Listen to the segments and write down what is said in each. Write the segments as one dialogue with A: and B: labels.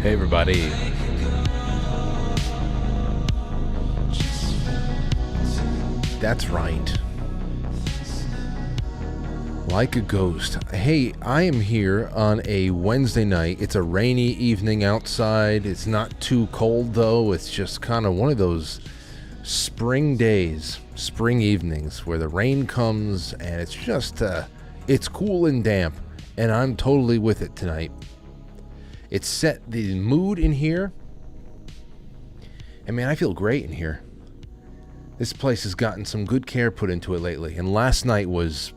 A: Hey everybody. That's right. Like a ghost. Hey, I am here on a Wednesday night. It's a rainy evening outside. It's not too cold though. It's just kind of one of those spring days, spring evenings where the rain comes and it's just, it's cool and damp. And I'm totally with it tonight. It's set the mood in here. And man, I feel great in here. This place has gotten some good care put into it lately. And last night was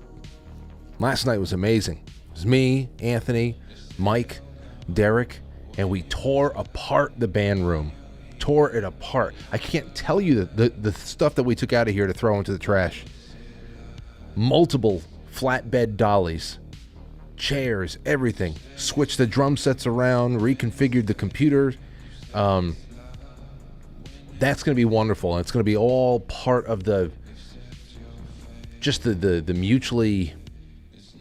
A: amazing. It was me, Anthony, Mike, Derek, and we tore apart the band room. Tore it apart. I can't tell you the stuff that we took out of here to throw into the trash. Multiple flatbed dollies. Chairs, everything. Switched the drum sets around, reconfigured the computer. That's going to be wonderful. And it's going to be all part of the mutually,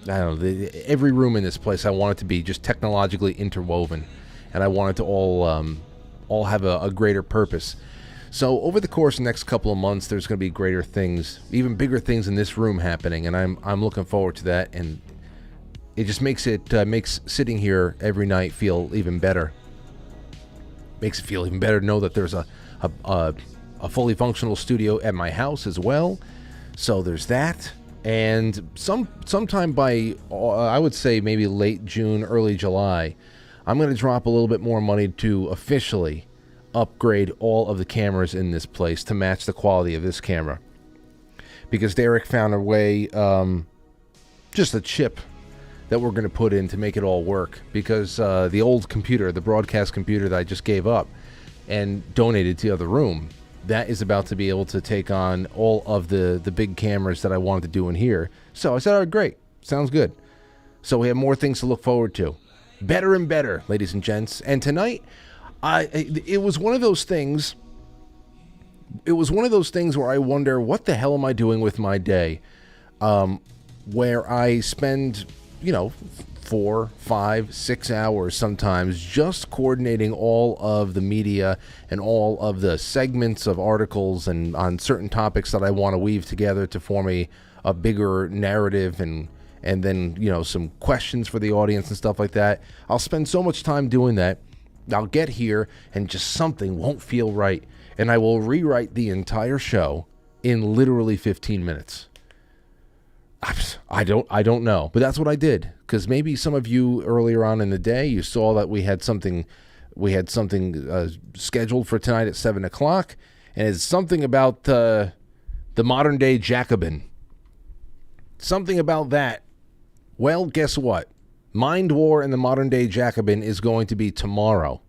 A: I don't know, every room in this place, I want it to be just technologically interwoven. And I want it to all have a greater purpose. So over the course of the next couple of months, there's going to be greater things, even bigger things in this room happening. And I'm looking forward to that. And it just makes sitting here every night feel even better. Makes it feel even better to know that there's a fully functional studio at my house as well. So there's that. And sometime by, I would say maybe late June, early July, I'm going to drop a little bit more money to officially upgrade all of the cameras in this place to match the quality of this camera. Because Derek found a way, just a chip that we're going to put in to make it all work, because the old computer, the broadcast computer that I just gave up and donated to the other room, that is about to be able to take on all of the big cameras that I wanted to do in here. So I said, all right, great, sounds good. So we have more things to look forward to. Better and better, ladies and gents. And tonight, it was one of those things. It was one of those things where I wonder, what the hell am I doing with my day? Where I spend 4, 5, 6 hours sometimes just coordinating all of the media and all of the segments of articles and on certain topics that I want to weave together to form a bigger narrative and then, some questions for the audience and stuff like that. I'll spend so much time doing that. I'll get here and just something won't feel right. And I will rewrite the entire show in literally 15 minutes. I don't know, but that's what I did, because maybe some of you earlier on in the day, you saw that we had something scheduled for tonight at 7:00, and it's something about the modern day Jacobin. Something about that. Well, guess what? Mind War and the modern day Jacobin is going to be tomorrow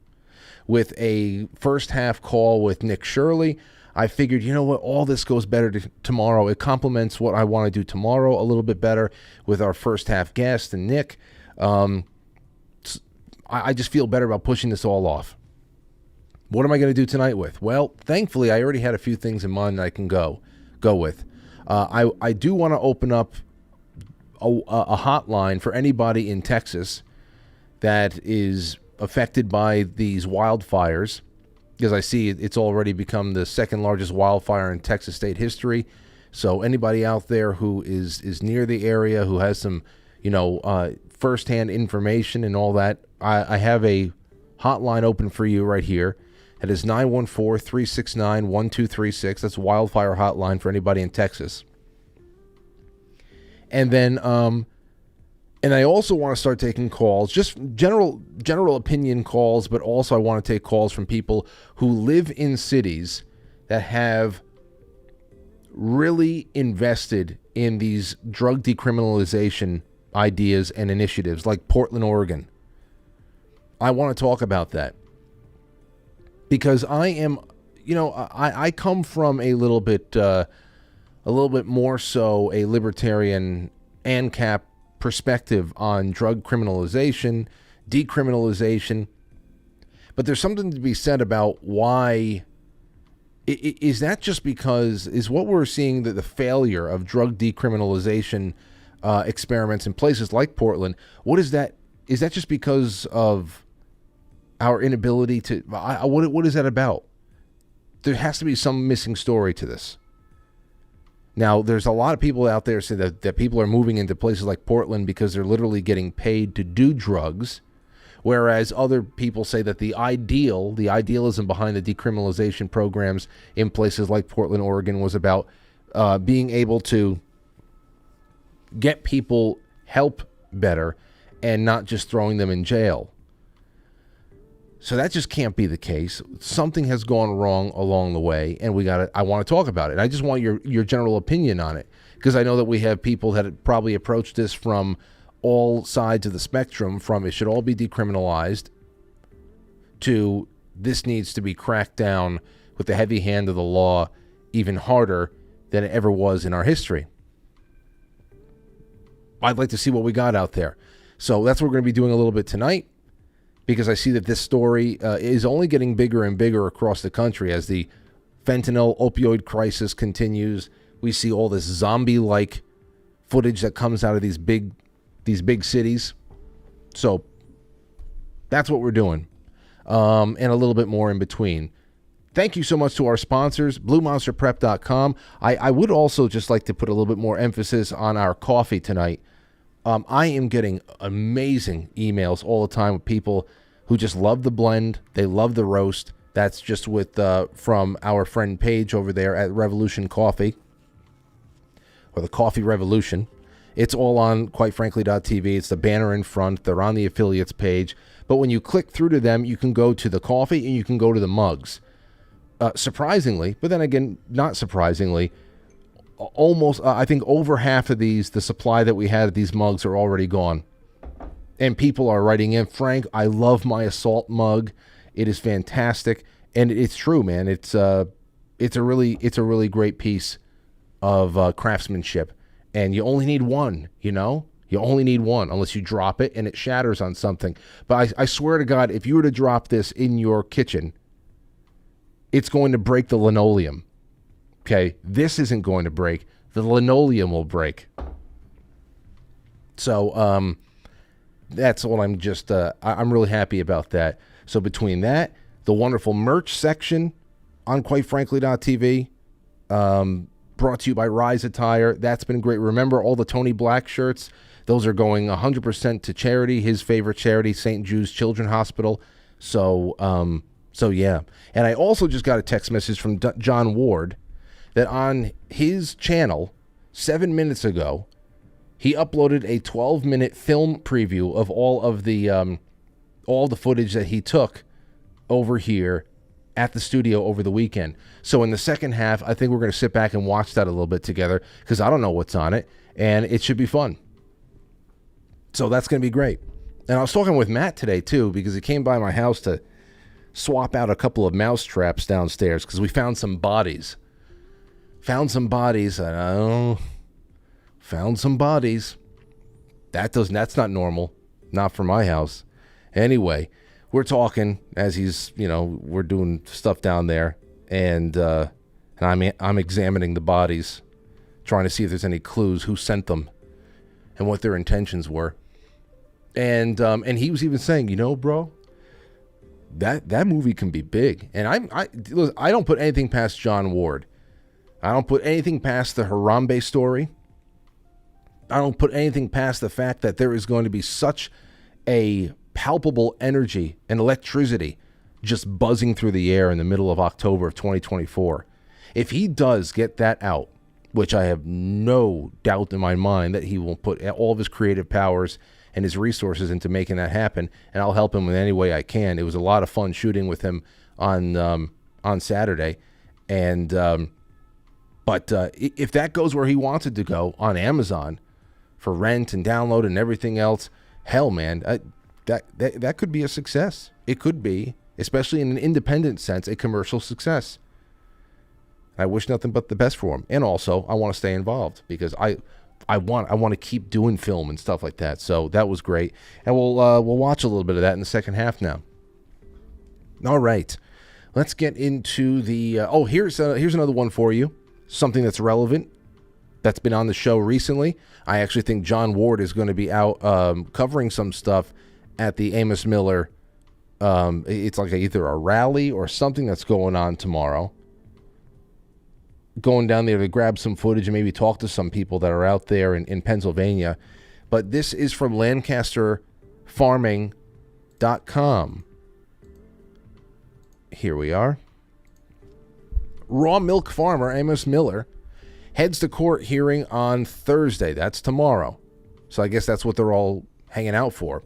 A: with a first half call with Nick Shirley. I figured, you know what, all this goes better tomorrow. It complements what I want to do tomorrow a little bit better with our first half guest and Nick. I just feel better about pushing this all off. What am I going to do tonight with? Well, thankfully, I already had a few things in mind that I can go with. I do want to open up a hotline for anybody in Texas that is affected by these wildfires, because I see it's already become the second largest wildfire in Texas state history. So anybody out there who is near the area, who has some, firsthand information and all that, I have a hotline open for you right here. It is 914-369-1236. That's wildfire hotline for anybody in Texas. And then, and I also want to start taking calls, just general opinion calls, but also I want to take calls from people who live in cities that have really invested in these drug decriminalization ideas and initiatives, like Portland, Oregon. I want to talk about that because I am, I come from a little bit more so a libertarian ANCAP perspective on drug criminalization, decriminalization. But there's something to be said about why. Is that just because, is what we're seeing the failure of drug decriminalization experiments in places like Portland, what is that? Is that just because of Our inability to, what is that about? There has to be some missing story to this. Now, there's a lot of people out there saying that people are moving into places like Portland because they're literally getting paid to do drugs, whereas other people say that the idealism behind the decriminalization programs in places like Portland, Oregon, was about being able to get people help better and not just throwing them in jail. So that just can't be the case. Something has gone wrong along the way, and I want to talk about it. I just want your general opinion on it, because I know that we have people that have probably approached this from all sides of the spectrum, from it should all be decriminalized to this needs to be cracked down with the heavy hand of the law even harder than it ever was in our history. I'd like to see what we got out there. So that's what we're going to be doing a little bit tonight, because I see that this story is only getting bigger and bigger across the country as the fentanyl opioid crisis continues. We see all this zombie-like footage that comes out of these big cities. So that's what we're doing, and a little bit more in between. Thank you so much to our sponsors, BlueMonsterPrep.com. I would also just like to put a little bit more emphasis on our coffee tonight. I am getting amazing emails all the time with people who just love the blend. They love the roast. That's just from our friend Paige over there at Revolution Coffee, or the Coffee Revolution. It's all on quitefrankly.tv. It's the banner in front. They're on the affiliates page. But when you click through to them, you can go to the coffee and you can go to the mugs. Surprisingly, but then again, not surprisingly, almost, I think over half of the supply that we had of these mugs are already gone. And people are writing in, Frank, I love my assault mug. It is fantastic. And it's true, man. It's a really great piece of craftsmanship. And you only need one, you know? You only need one, unless you drop it and it shatters on something. But I swear to God, if you were to drop this in your kitchen, it's going to break the linoleum. Okay, this isn't going to break. The linoleum will break. So that's what I'm just, I'm really happy about that. So between that, the wonderful merch section on quitefrankly.tv, brought to you by Rise Attire. That's been great. Remember, all the Tony Black shirts, those are going 100% to charity, his favorite charity, St. Jude's Children's Hospital. So yeah. And I also just got a text message from John Ward that on his channel 7 minutes ago, he uploaded a 12-minute film preview of all the footage that he took over here at the studio over the weekend. So in the second half, I think we're going to sit back and watch that a little bit together, because I don't know what's on it, and it should be fun. So that's going to be great. And I was talking with Matt today, too, because he came by my house to swap out a couple of mouse traps downstairs, because we found some bodies. Found some bodies. That's not normal. Not for my house. Anyway, we're talking as he's, we're doing stuff down there, and I'm examining the bodies, trying to see if there's any clues, who sent them, and what their intentions were. And he was even saying, bro, that movie can be big. And I don't put anything past John Ward. I don't put anything past the Harambe story. I don't put anything past the fact that there is going to be such a palpable energy and electricity just buzzing through the air in the middle of October of 2024. If he does get that out, which I have no doubt in my mind that he will put all of his creative powers and his resources into making that happen, and I'll help him in any way I can. It was a lot of fun shooting with him on Saturday, and but if that goes where he wants it to go on Amazon for rent and download and everything else, hell, man, that could be a success. It could be, especially in an independent sense, a commercial success. I wish nothing but the best for him, and also I want to stay involved, because I want to keep doing film and stuff like that. So that was great, and we'll watch a little bit of that in the second half now. All right, let's get into the. Here's another one for you. Something that's relevant, that's been on the show recently. I actually think John Ward is going to be out covering some stuff at the Amos Miller It's like either a rally or something that's going on tomorrow. Going down there to grab some footage and maybe talk to some people that are out there in Pennsylvania. But this is from LancasterFarming.com. Here we are. Raw milk farmer Amos Miller heads to court hearing on Thursday. That's tomorrow. So I guess that's what they're all hanging out for.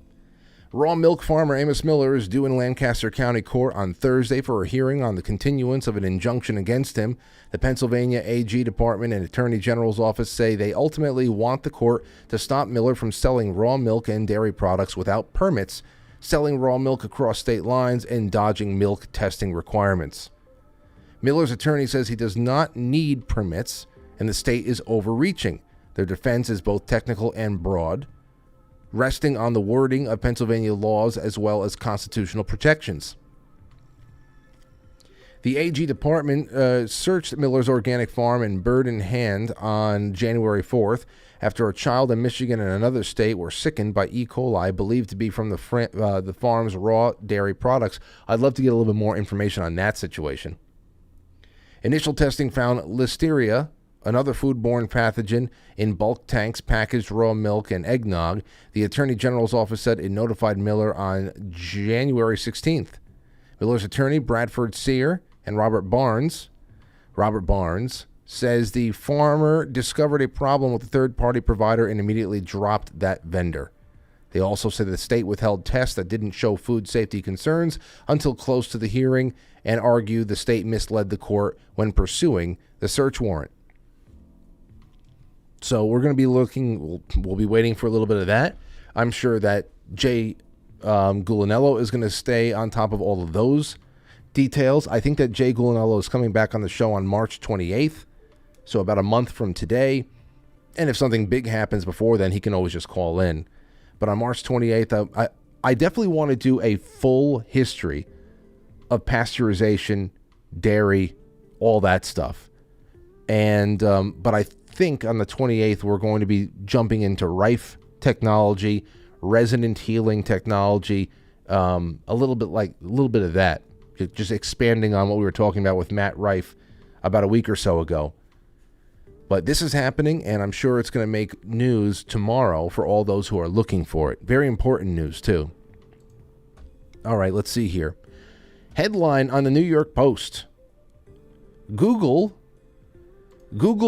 A: Raw milk farmer Amos Miller is due in Lancaster County Court on Thursday for a hearing on the continuance of an injunction against him. The Pennsylvania AG Department and Attorney General's office say they ultimately want the court to stop Miller from selling raw milk and dairy products without permits, selling raw milk across state lines, and dodging milk testing requirements. Miller's attorney says he does not need permits, and the state is overreaching. Their defense is both technical and broad, resting on the wording of Pennsylvania laws as well as constitutional protections. The AG Department searched Miller's organic farm in Bird in Hand on January 4th after a child in Michigan and another state were sickened by E. coli believed to be from the farm's raw dairy products. I'd love to get a little bit more information on that situation. Initial testing found Listeria, another foodborne pathogen, in bulk tanks, packaged raw milk, and eggnog. The Attorney General's office said it notified Miller on January 16th. Miller's attorney, Bradford Sear, and Robert Barnes, says the farmer discovered a problem with a third-party provider and immediately dropped that vendor. They also said the state withheld tests that didn't show food safety concerns until close to the hearing and argued the state misled the court when pursuing the search warrant. So we're going to be looking, we'll be waiting for a little bit of that. I'm sure that Jay Gulanello is going to stay on top of all of those details. I think that Jay Gulanello is coming back on the show on March 28th, so about a month from today. And if something big happens before then, he can always just call in. But on March 28th, I definitely want to do a full history of pasteurization, dairy, all that stuff. And but I think on the 28th, we're going to be jumping into rife technology, resonant healing technology, a little bit of that, just expanding on what we were talking about with Matt Rife about a week or so ago. But this is happening, and I'm sure it's going to make news tomorrow for all those who are looking for it. Very important news, too. All right, let's see here. Headline on the New York Post. Google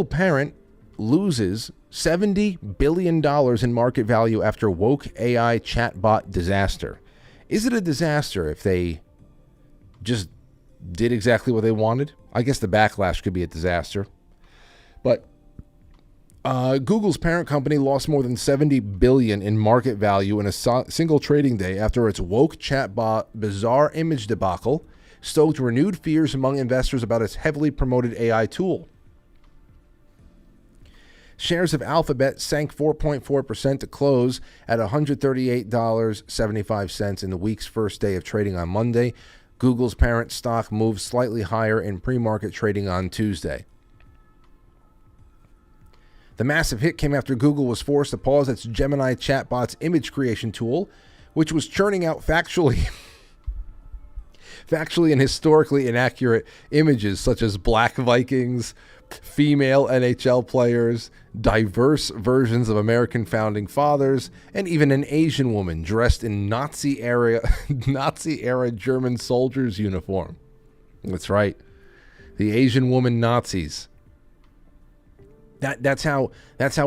A: parent loses $70 billion in market value after woke AI chatbot disaster. Is it a disaster if they just did exactly what they wanted? I guess the backlash could be a disaster. But Google's parent company lost more than $70 billion in market value in a single trading day after its woke chatbot bizarre image debacle stoked renewed fears among investors about its heavily promoted AI tool. Shares of Alphabet sank 4.4% to close at $138.75 in the week's first day of trading on Monday. Google's parent stock moved slightly higher in pre-market trading on Tuesday. The massive hit came after Google was forced to pause its Gemini chatbot's image creation tool, which was churning out factually and historically inaccurate images such as black Vikings, female NHL players, diverse versions of American founding fathers, and even an Asian woman dressed in Nazi-era German soldier's uniform. That's right. The Asian woman Nazis. That's how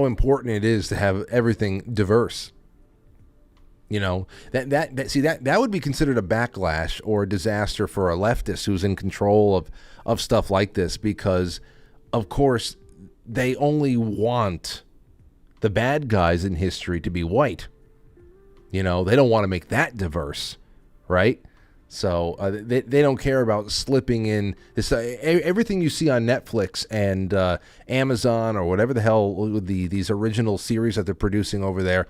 A: important it is to have everything diverse. You know, that would be considered a backlash or a disaster for a leftist who's in control of stuff like this, because of course they only want the bad guys in history to be white. You know, they don't want to make that diverse, right? So they don't care about slipping in this. Everything you see on Netflix and Amazon or whatever the hell these original series that they're producing over there,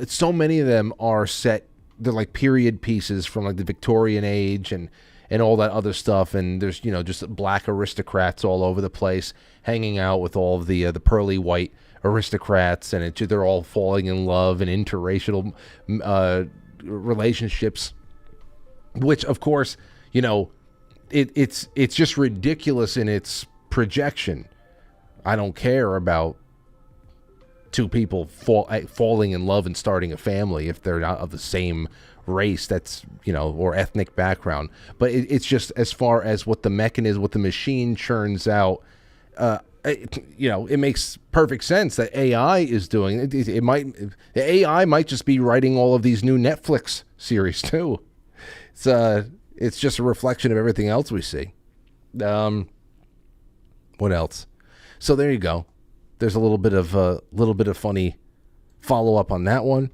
A: so many of them are set. They're like period pieces from like the Victorian age and all that other stuff. And there's just black aristocrats all over the place hanging out with all of the pearly white aristocrats, and they're all falling in love and interracial relationships. which of course, it's just ridiculous in its projection. I don't care about two people falling in love and starting a family if they're not of the same race, that's, or ethnic background. But it's just as far as what the mechanism, what the machine churns out, it makes perfect sense that AI is doing it. The AI might just be writing all of these new Netflix series too. It's just a reflection of everything else we see. What else? So there you go. There's a little bit of funny follow up on that one.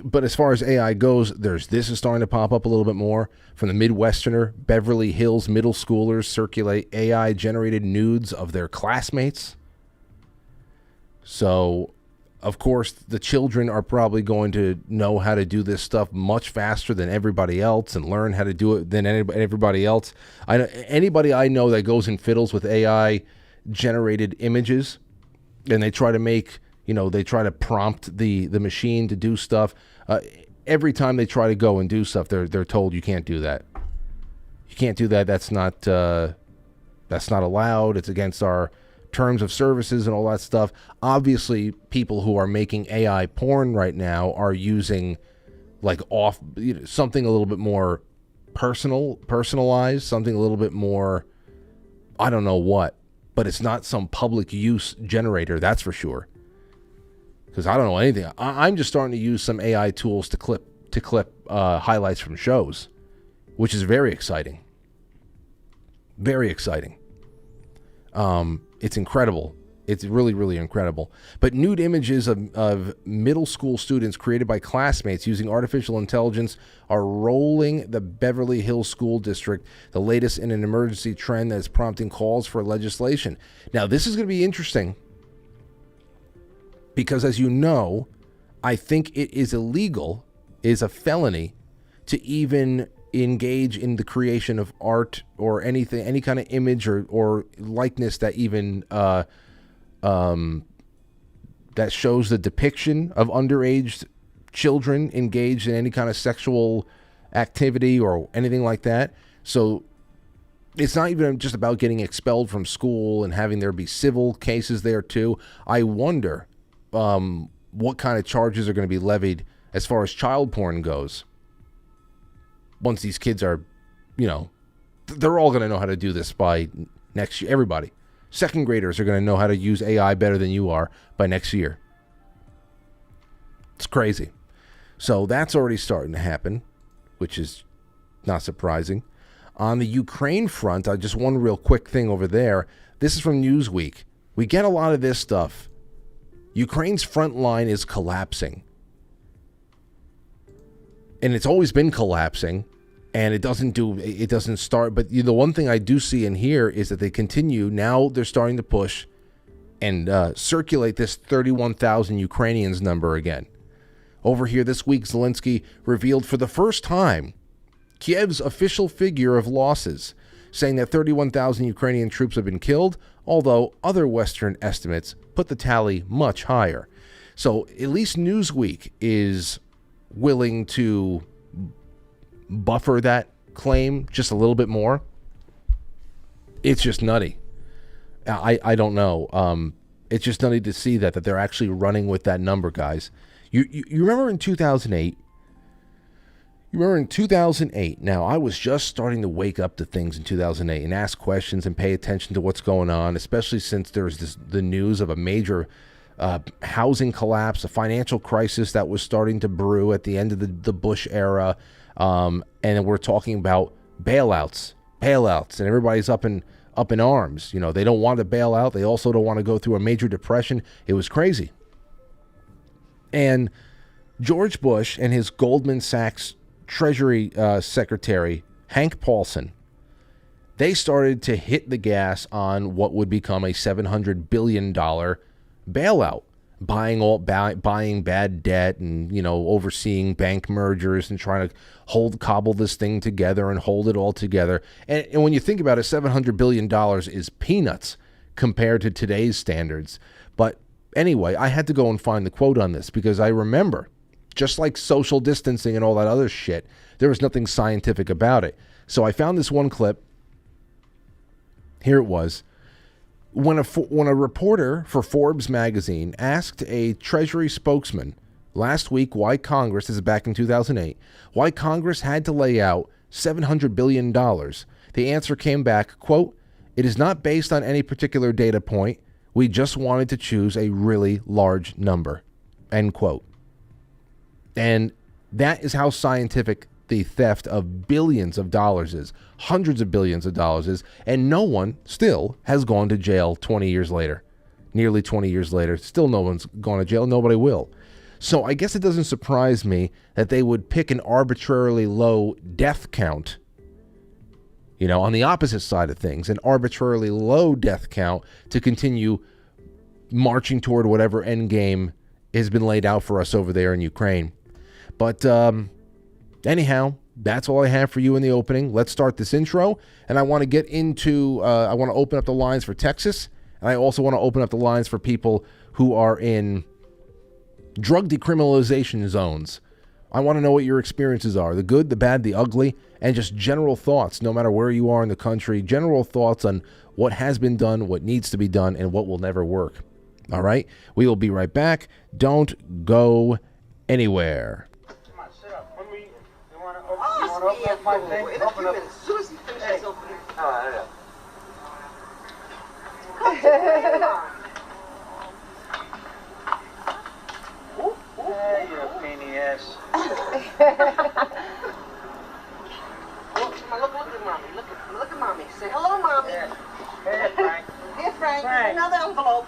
A: But as far as AI goes, this is starting to pop up a little bit more. From the Midwesterner, Beverly Hills middle schoolers circulate AI-generated nudes of their classmates. So, of course, the children are probably going to know how to do this stuff much faster than everybody else and learn how to do it than everybody else. Anybody I know that goes and fiddles with AI-generated images, and they try to make... they try to prompt the machine to do stuff. Every time they try to go and do stuff, they're told you can't do that. You can't do that. That's not allowed. It's against our terms of services and all that stuff. Obviously, people who are making AI porn right now are using something a little bit more personalized, something a little bit more, I don't know what, but it's not some public use generator. That's for sure. Because I don't know anything. I'm just starting to use some AI tools to clip highlights from shows, which is very exciting. Very exciting. It's incredible. It's really, really incredible. But nude images of middle school students created by classmates using artificial intelligence are rolling the Beverly Hills School District, the latest in an emergency trend that is prompting calls for legislation. Now, this is going to be interesting. Because, as you know, I think it is illegal, is a felony, to even engage in the creation of art or anything, any kind of image or likeness that even that shows the depiction of underage children engaged in any kind of sexual activity or anything like that. So it's not even just about getting expelled from school and having there be civil cases there too. I wonder what kind of charges are going to be levied as far as child porn goes. Once these kids are, they're all going to know how to do this by next year. Everybody. Second graders are going to know how to use AI better than you are by next year. It's crazy. So that's already starting to happen, which is not surprising. On the Ukraine front, just one real quick thing over there. This is from Newsweek. We get a lot of this stuff. Ukraine's front line is collapsing. And it's always been collapsing. And it doesn't start. But the one thing I do see and hear is that they continue. Now they're starting to push and circulate this 31,000 Ukrainians number again. Over here this week, Zelensky revealed for the first time Kiev's official figure of losses, saying that 31,000 Ukrainian troops have been killed, although other Western estimates put the tally much higher. So at least Newsweek is willing to buffer that claim just a little bit more. It's just nutty. I don't know. It's just nutty to see that they're actually running with that number, guys. You remember in 2008? You remember in 2008, now I was just starting to wake up to things in 2008 and ask questions and pay attention to what's going on, especially since there's the news of a major housing collapse, a financial crisis that was starting to brew at the end of the Bush era. And we're talking about bailouts, and everybody's up in arms. They don't want to bail out. They also don't want to go through a major depression. It was crazy. And George Bush and his Goldman Sachs Treasury Secretary, Hank Paulson, they started to hit the gas on what would become a $700 billion bailout, buying bad debt and, overseeing bank mergers and trying to cobble this thing together and hold it all together. And when you think about it, $700 billion is peanuts compared to today's standards. But anyway, I had to go and find the quote on this because I remember Just like social distancing and all that other shit, there was nothing scientific about it. So I found this one clip. Here it was. When a reporter for Forbes magazine asked a Treasury spokesman last week why Congress, this is back in 2008, why Congress had to lay out $700 billion, the answer came back, quote, "It is not based on any particular data point. We just wanted to choose a really large number," end quote. And that is how scientific the theft of billions of dollars is, hundreds of billions of dollars is, and no one still has gone to jail 20 years later. Nearly 20 years later, still no one's gone to jail. Nobody will. So I guess it doesn't surprise me that they would pick an arbitrarily low death count, you know, on the opposite side of things, an arbitrarily low death count to continue marching toward whatever end game has been laid out for us over there in Ukraine. But anyhow, that's all I have for you in the opening. Let's start this intro, and I want to get into, I want to open up the lines for Texas, and I also want to open up the lines for people who are in drug decriminalization zones. I want to know what your experiences are, the good, the bad, the ugly, and just general thoughts, no matter where you are in the country, general thoughts on what has been done, what needs to be done, and what will never work. All right? We will be right back. Don't go anywhere.
B: Open up my thing. Open up. Susie, finish this opening. Hey, you pain in the ass. Look at mommy. Look at mommy. Say hello, mommy. Yeah. Hey, Frank. Hey, Frank. Another envelope.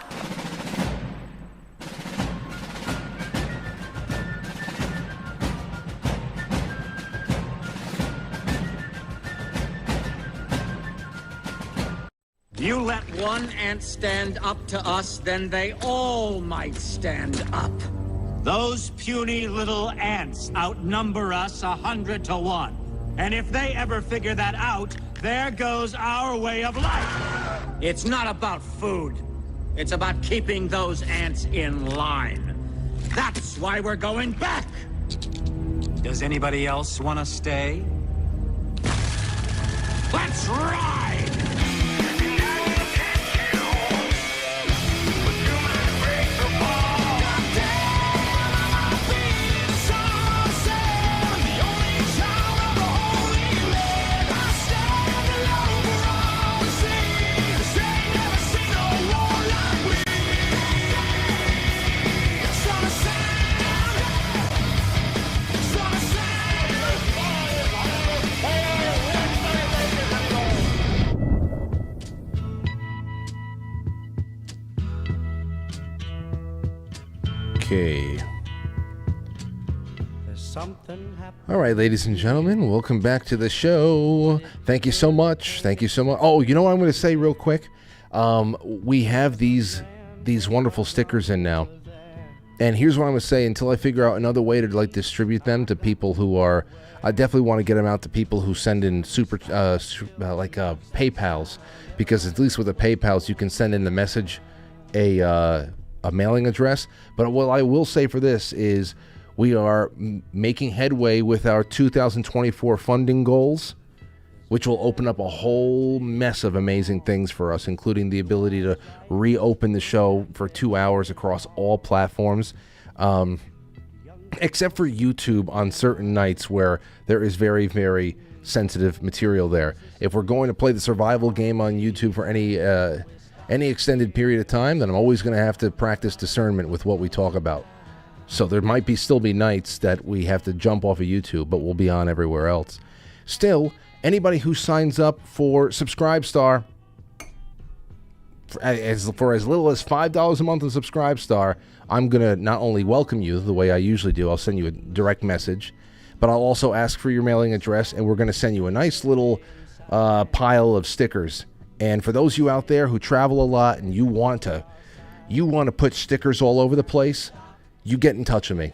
C: You let one ant stand up to us, then they all might stand up. Those puny little ants outnumber us 100 to 1. And if they ever figure that out, there goes our way of life. It's not about food. It's about keeping those ants in line. That's why we're going back. Does anybody else want to stay? Let's ride!
A: Okay. All right, ladies and gentlemen, welcome back to the show. Thank you so much. Thank you so much. Oh, you know what I'm going to say real quick? We have these wonderful stickers in now. And here's what I'm going to say until I figure out another way to like distribute them to people who are, I definitely want to get them out to people who send in PayPals, because at least with the PayPals you can send in the message a mailing address. But what I will say for this is we are making headway with our 2024 funding goals, which will open up a whole mess of amazing things for us, including the ability to reopen the show for 2 hours across all platforms, except for YouTube on certain nights where there is very, very sensitive material there. If we're going to play the survival game on YouTube for any extended period of time, then I'm always going to have to practice discernment with what we talk about. So there might still be nights that we have to jump off of YouTube, but we'll be on everywhere else. Still, anybody who signs up for Subscribestar for as little as $5 a month on Subscribestar, I'm going to not only welcome you the way I usually do, I'll send you a direct message, but I'll also ask for your mailing address, and we're going to send you a nice little pile of stickers. And for those of you out there who travel a lot and you want to put stickers all over the place, you get in touch with me.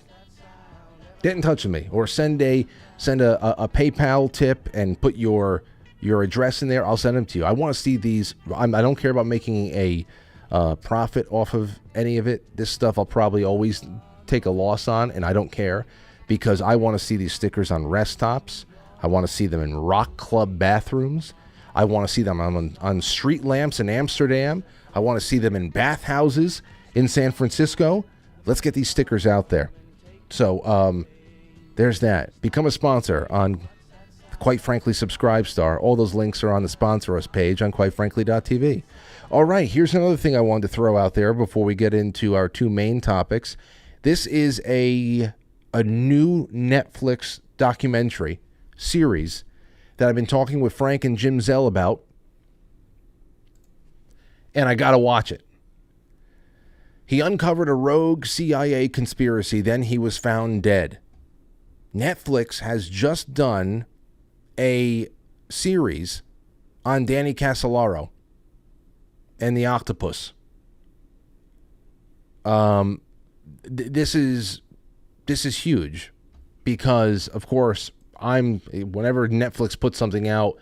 A: Get in touch with me, or send a PayPal tip and put your address in there. I'll send them to you. I want to see these. I don't care about making a profit off of any of it. This stuff I'll probably always take a loss on, and I don't care, because I want to see these stickers on rest stops. I want to see them in rock club bathrooms. I want to see them on street lamps in Amsterdam. I want to see them in bathhouses in San Francisco. Let's get these stickers out there. So there's that. Become a sponsor on Quite Frankly Subscribestar. All those links are on the Sponsor Us page on quitefrankly.tv. All right, here's another thing I wanted to throw out there before we get into our two main topics. This is a new Netflix documentary series that I've been talking with Frank and Jim Zell about, and I got to watch it. He uncovered a rogue CIA conspiracy, then he was found dead. Netflix has just done a series on Danny Casolaro and the octopus. This is huge because, of course, whenever Netflix puts something out,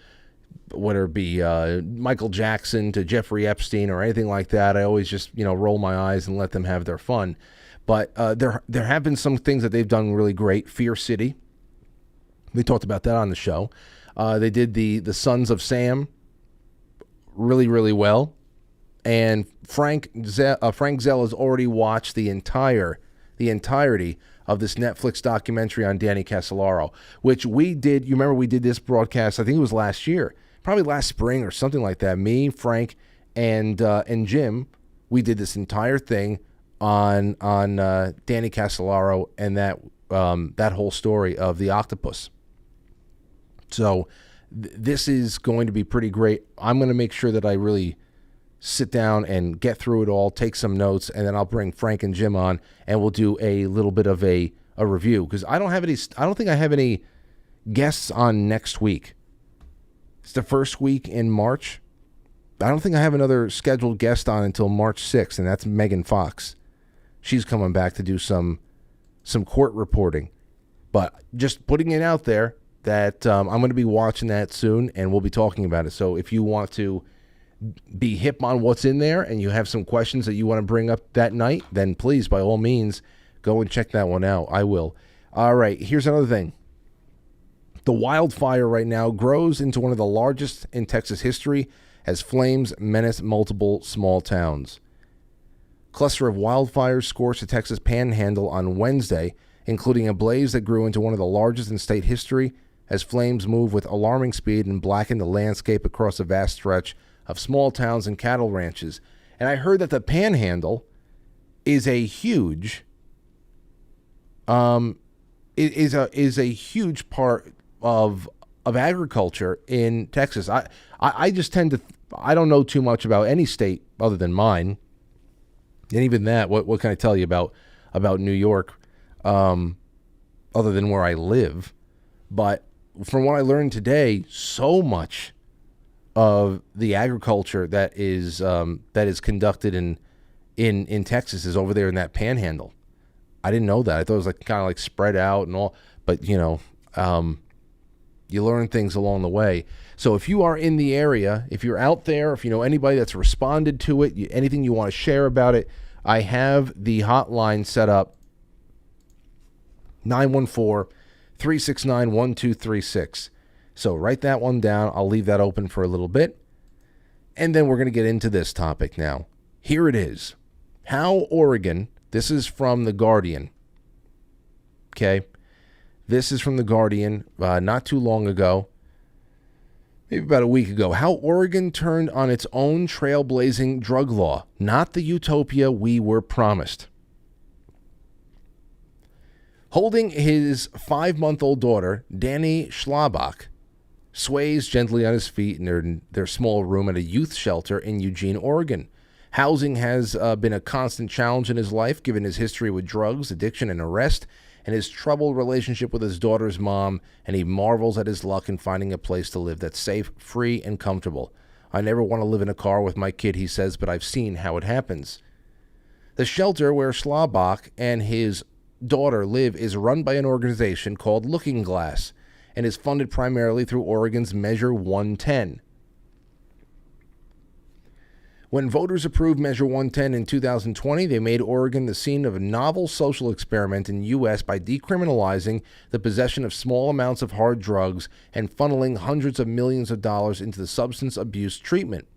A: whether it be Michael Jackson to Jeffrey Epstein or anything like that, I always just roll my eyes and let them have their fun. But there have been some things that they've done really great. Fear City, we talked about that on the show. They did the Sons of Sam really, really well. And Frank Zell has already watched the entirety of this Netflix documentary on Danny Casolaro, which we did. You remember we did this broadcast, I think it was last year, probably last spring or something like that. Me, Frank, and Jim, we did this entire thing on Danny Casolaro and that whole story of the octopus. So this is going to be pretty great. I'm going to make sure that I really sit down and get through it all, take some notes, and then I'll bring Frank and Jim on, and we'll do a little bit of a review, because I don't think I have any guests on next week. It's the first week in March. I don't think I have another scheduled guest on until March 6th, and that's Megan Fox. She's coming back to do some court reporting. But just putting it out there that I'm going to be watching that soon, and we'll be talking about it. So if you want to be hip on what's in there and you have some questions that you want to bring up that night, then please, by all means, go and check that one out. I will. All right, here's another thing. The wildfire right now grows into one of the largest in Texas history as flames menace multiple small towns. Cluster of wildfires scorched the Texas Panhandle on Wednesday, including a blaze that grew into one of the largest in state history as flames move with alarming speed and blacken the landscape across a vast stretch of small towns and cattle ranches. And I heard that the Panhandle is a huge is a huge part of agriculture in Texas. I just tend to I don't know too much about any state other than mine, and even that, what can I tell you about New York, other than where I live? But from what I learned today, so much of the agriculture that is conducted in Texas is over there in that Panhandle. I didn't know that. I thought it was like kind of like spread out and all, but you learn things along the way. So if you are in the area, if you're out there, if you know anybody that's responded to it, anything you want to share about it, I have the hotline set up, 914-369-1236. So write that one down. I'll leave that open for a little bit. And then we're going to get into this topic now. Here it is. How Oregon, this is from The Guardian. Okay. This is from The Guardian, not too long ago, maybe about a week ago. How Oregon turned on its own trailblazing drug law, not the utopia we were promised. Holding his 5-month-old daughter, Danny Schlabach sways gently on his feet in their small room at a youth shelter in Eugene, Oregon. Housing has been a constant challenge in his life, given his history with drugs, addiction, and arrest, and his troubled relationship with his daughter's mom, and he marvels at his luck in finding a place to live that's safe, free, and comfortable. I never want to live in a car with my kid, he says, but I've seen how it happens. The shelter where Schlabach and his daughter live is run by an organization called Looking Glass and is funded primarily through Oregon's Measure 110. When voters approved Measure 110 in 2020, they made Oregon the scene of a novel social experiment in the U.S. by decriminalizing the possession of small amounts of hard drugs and funneling hundreds of millions of dollars into the substance abuse treatment.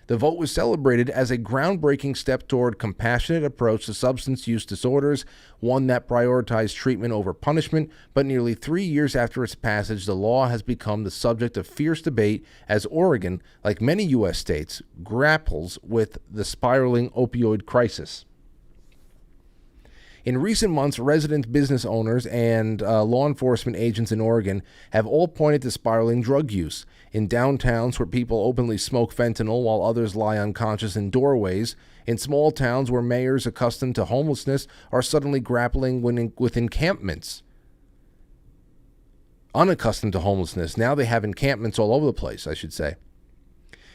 A: The vote was celebrated as a groundbreaking step toward compassionate approach to substance use disorders, one that prioritized treatment over punishment, but nearly 3 years after its passage, the law has become the subject of fierce debate as Oregon, like many U.S. states, grapples with the spiraling opioid crisis. In recent months, resident business owners and law enforcement agents in Oregon have all pointed to spiraling drug use. In downtowns where people openly smoke fentanyl while others lie unconscious in doorways, in small towns where mayors accustomed to homelessness are suddenly grappling with encampments. Unaccustomed to homelessness, now they have encampments all over the place, I should say.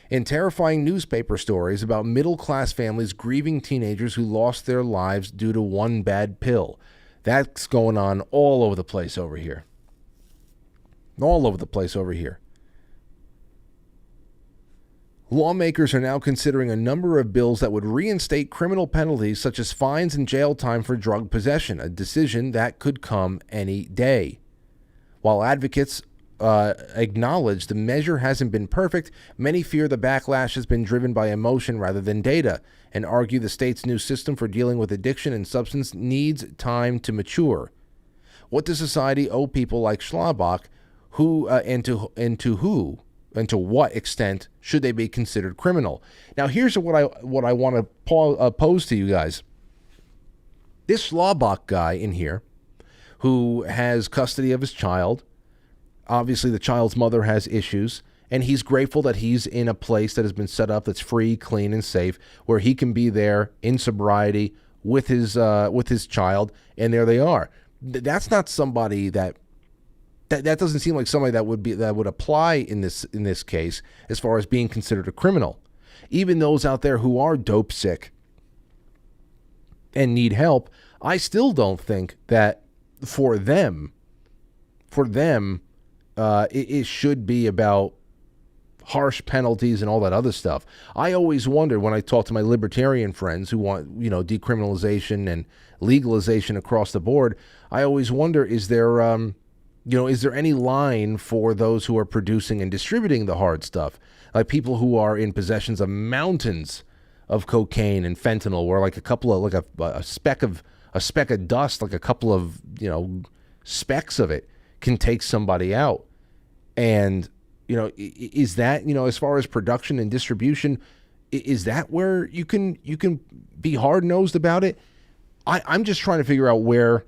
A: In terrifying newspaper stories about middle-class families grieving teenagers who lost their lives due to one bad pill. That's going on all over the place over here. All over the place over here. Lawmakers are now considering a number of bills that would reinstate criminal penalties such as fines and jail time for drug possession, a decision that could come any day. While advocates acknowledge the measure hasn't been perfect, many fear the backlash has been driven by emotion rather than data, and argue the state's new system for dealing with addiction and substance needs time to mature. What does society owe people like Schlabach, and to what extent should they be considered criminal? Now, here's what I want to pose to you guys. This Schlabach guy in here, who has custody of his child, obviously the child's mother has issues, and he's grateful that he's in a place that has been set up that's free, clean, and safe, where he can be there in sobriety with his child, and there they are. That's not somebody that doesn't seem like somebody that would apply in this case as far as being considered a criminal. Even those out there who are dope sick and need help, I still don't think that for them, it should be about harsh penalties and all that other stuff. I always wondered when I talk to my libertarian friends who want, decriminalization and legalization across the board, I always wonder, is there any line for those who are producing and distributing the hard stuff? Like people who are in possession of mountains of cocaine and fentanyl, where like a speck of dust, like a couple of, specks of it can take somebody out. And, is that, as far as production and distribution, is that where you can be hard-nosed about it? I'm just trying to figure out where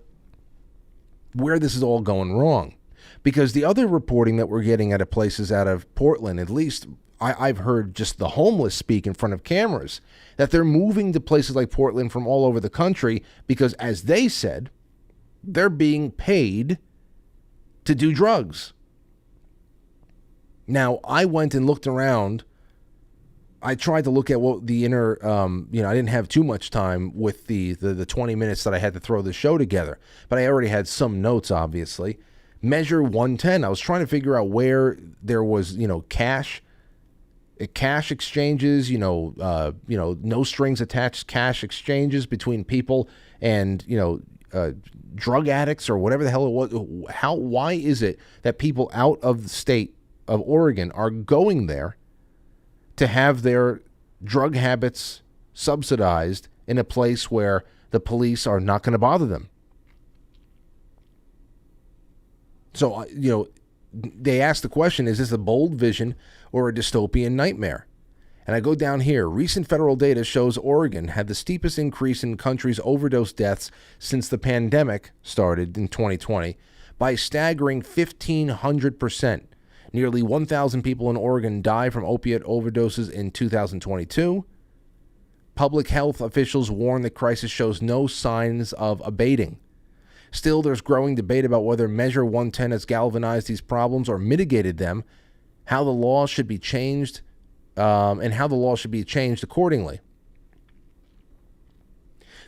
A: this is all going wrong. Because the other reporting that we're getting out of places out of Portland, at least I've heard just the homeless speak in front of cameras, that they're moving to places like Portland from all over the country because, as they said, they're being paid to do drugs. Now, I went and looked around. I tried to look at what the inner, I didn't have too much time with the 20 minutes that I had to throw the show together, but I already had some notes, obviously. Measure 110, I was trying to figure out where there was, cash exchanges, no strings attached cash exchanges between people and, drug addicts or whatever the hell it was. Why is it that people out of the state of Oregon are going there to have their drug habits subsidized in a place where the police are not going to bother them? So, they ask the question, is this a bold vision or a dystopian nightmare? And I go down here. Recent federal data shows Oregon had the steepest increase in the country's overdose deaths since the pandemic started in 2020 by a staggering 1,500%. Nearly 1,000 people in Oregon died from opiate overdoses in 2022. Public health officials warn the crisis shows no signs of abating. Still, there's growing debate about whether Measure 110 has galvanized these problems or mitigated them, how the law should be changed, and how the law should be changed accordingly.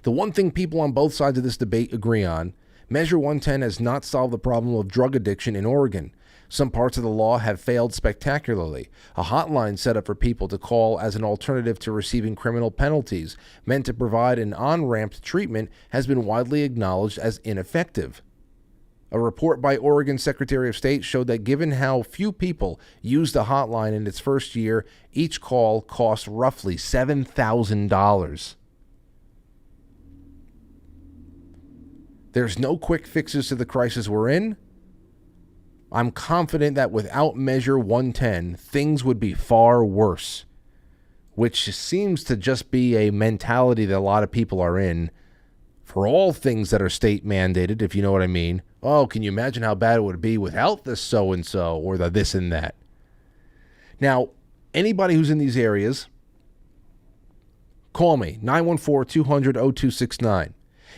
A: The one thing people on both sides of this debate agree on, Measure 110 has not solved the problem of drug addiction in Oregon. Some parts of the law have failed spectacularly. A hotline set up for people to call as an alternative to receiving criminal penalties, meant to provide an on-ramp to treatment, has been widely acknowledged as ineffective. A report by Oregon Secretary of State showed that given how few people used the hotline in its first year, each call cost roughly $7,000. There's no quick fixes to the crisis we're in. I'm confident that without Measure 110, things would be far worse, which seems to just be a mentality that a lot of people are in for all things that are state mandated, if you know what I mean. Oh, can you imagine how bad it would be without this so-and-so or the this and that? Now, anybody who's in these areas, call me, 914-200-0269.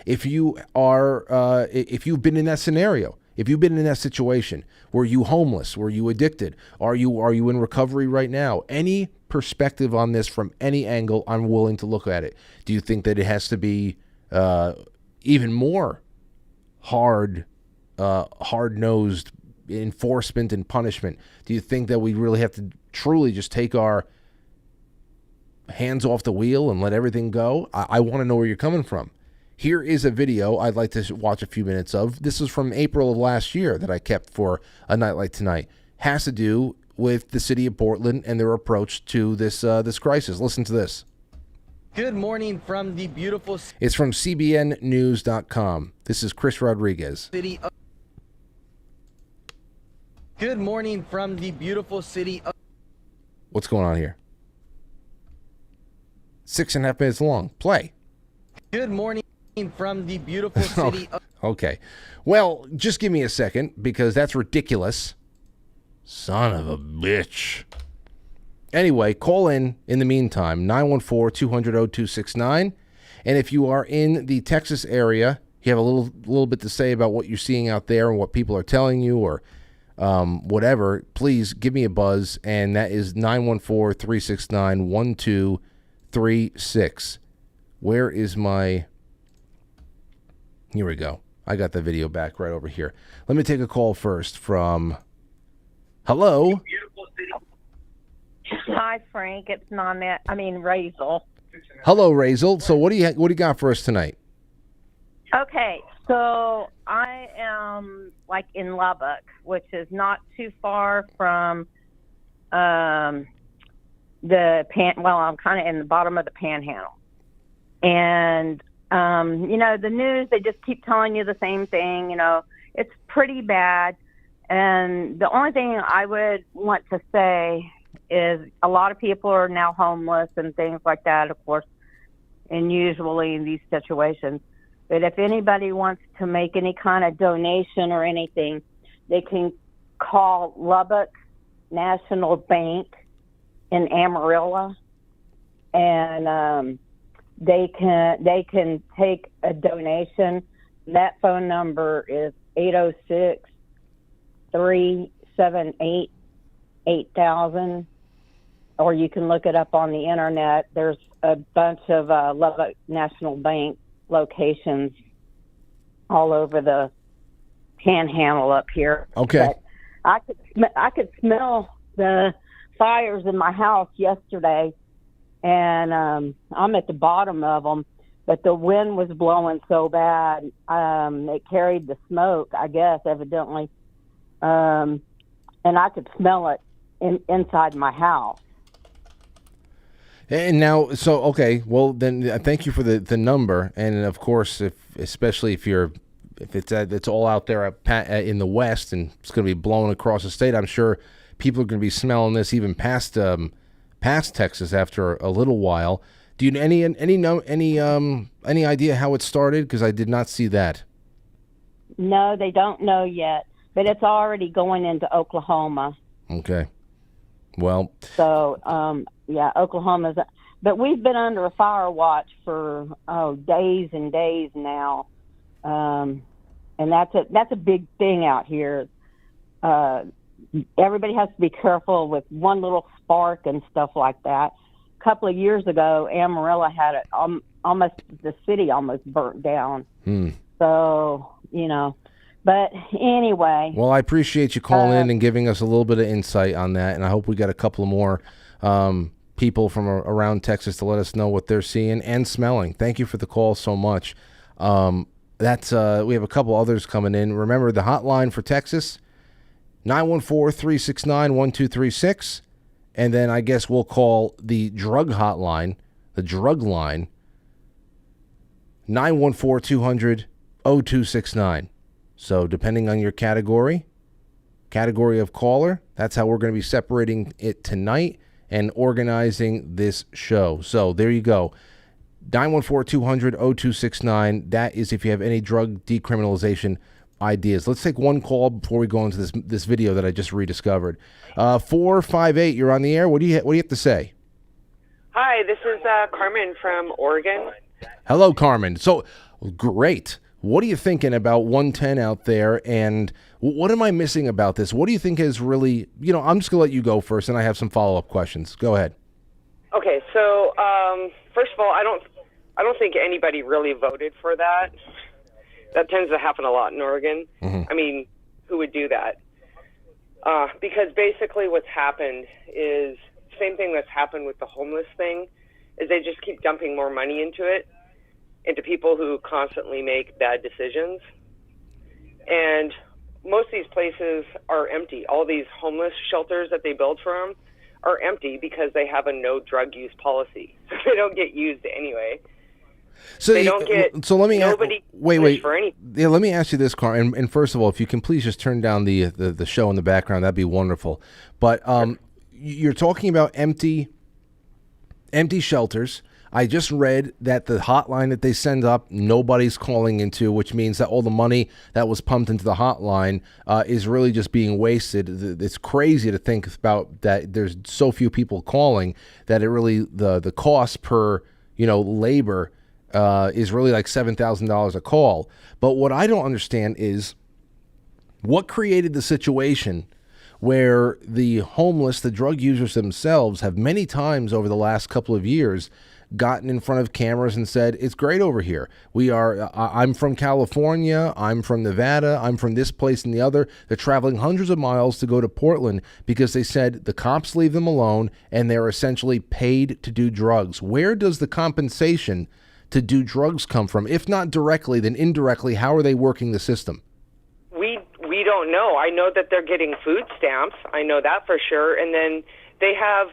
A: If you are, if you've been in that scenario, if you've been in that situation, were you homeless? Were you addicted? Are you in recovery right now? Any perspective on this from any angle, I'm willing to look at it. Do you think that it has to be even more hard-nosed enforcement and punishment? Do you think that we really have to truly just take our hands off the wheel and let everything go? I want to know where you're coming from. Here is a video I'd like to watch a few minutes of. This is from April of last year that I kept for a night like tonight. Has to do with the city of Portland and their approach to this crisis. Listen to this.
D: Good morning from the beautiful
A: It's from cbnnews.com. This is Chris Rodriguez.
D: city of Good morning from the beautiful city of
A: What's going on here? 6.5 minutes long. Play.
D: Good morning from the beautiful city of
A: Okay. Well, just give me a second because that's ridiculous. Son of a bitch. Anyway, call in the meantime, 914-200-0269. And if you are in the Texas area, you have a little bit to say about what you're seeing out there and what people are telling you or whatever, please give me a buzz. And that is 914-369-1236. Where is my... Here we go. I got the video back right over here. Let me take a call first from... Hello?
E: Hi, Frank. It's Nanette. Razel.
A: Hello, Razel. So what do you got for us tonight?
E: Okay, so I am in Lubbock, which is not too far from I'm kind of in the bottom of the Panhandle. And the news, they just keep telling you the same thing. It's pretty bad. And the only thing I would want to say is a lot of people are now homeless and things like that, of course, and usually in these situations. But if anybody wants to make any kind of donation or anything, they can call Lubbock National Bank in Amarillo, and they can take a donation. That phone number is 806-378-8000, or you can look it up on the internet. There's a bunch of Lubbock National Bank locations all over the Panhandle up here.
A: Okay.
E: But I could smell the fires in my house yesterday, and I'm at the bottom of them, but the wind was blowing so bad, it carried the smoke, I guess, evidently, and I could smell it inside my house.
A: And now, so, okay, well, then thank you for the number. And, of course, especially if it's all out there in the West and it's going to be blown across the state, I'm sure people are going to be smelling this even past Texas after a little while. Do you any idea how it started? Because I did not see that.
E: No, they don't know yet, but it's already going into Oklahoma.
A: Okay. Well. So,
E: yeah, Oklahoma's. But we've been under a fire watch for days and days now, and that's a big thing out here. Everybody has to be careful with one little spark and stuff like that. A couple of years ago, Amarillo had the city almost burnt down. So But anyway.
A: Well, I appreciate you calling in and giving us a little bit of insight on that, and I hope we got a couple more people from around Texas to let us know what they're seeing and smelling. Thank you for the call so much. We have a couple others coming in. Remember the hotline for Texas, 914-369-1236, and then I guess we'll call the drug hotline, the drug line, 914-200-0269. So depending on your category of caller, that's how we're going to be separating it tonight and organizing this show. So there you go. 914-200-0269. That is if you have any drug decriminalization ideas. Let's take one call before we go into this video that I just rediscovered. 458, you're on the air. What do you have to say?
F: Hi, this is Carmen from Oregon.
A: Hello, Carmen. So great. What are you thinking about 110 out there, and what am I missing about this? What do you think is really, I'm just going to let you go first, and I have some follow-up questions. Go ahead.
F: Okay, so first of all, I don't think anybody really voted for that. That tends to happen a lot in Oregon. Mm-hmm. I mean, who would do that? Because basically what's happened is the same thing that's happened with the homeless thing, is they just keep dumping more money into people who constantly make bad decisions. And most of these places are empty. All these homeless shelters that they build for them are empty because they have a no drug use policy. So they don't get used anyway.
A: So
F: they don't get.
A: So let me wait.
F: For anything.
A: Yeah, let me ask you this, Carl. And first of all, if you can please just turn down the show in the background, that'd be wonderful. But you're talking about empty shelters. I just read that the hotline that they send up, nobody's calling into, which means that all the money that was pumped into the hotline is really just being wasted. It's crazy to think about that. There's so few people calling that it really the cost per labor is really like $7,000 a call. But what I don't understand is what created the situation where the homeless, the drug users themselves, have many times over the last couple of years gotten in front of cameras and said, it's great over here. I'm from California, I'm from Nevada, I'm from this place and the other. They're traveling hundreds of miles to go to Portland because they said the cops leave them alone and they're essentially paid to do drugs. Where does the compensation to do drugs come from? If not directly, then indirectly, how are they working the system?
F: We don't know. I know that they're getting food stamps. I know that for sure. And then they have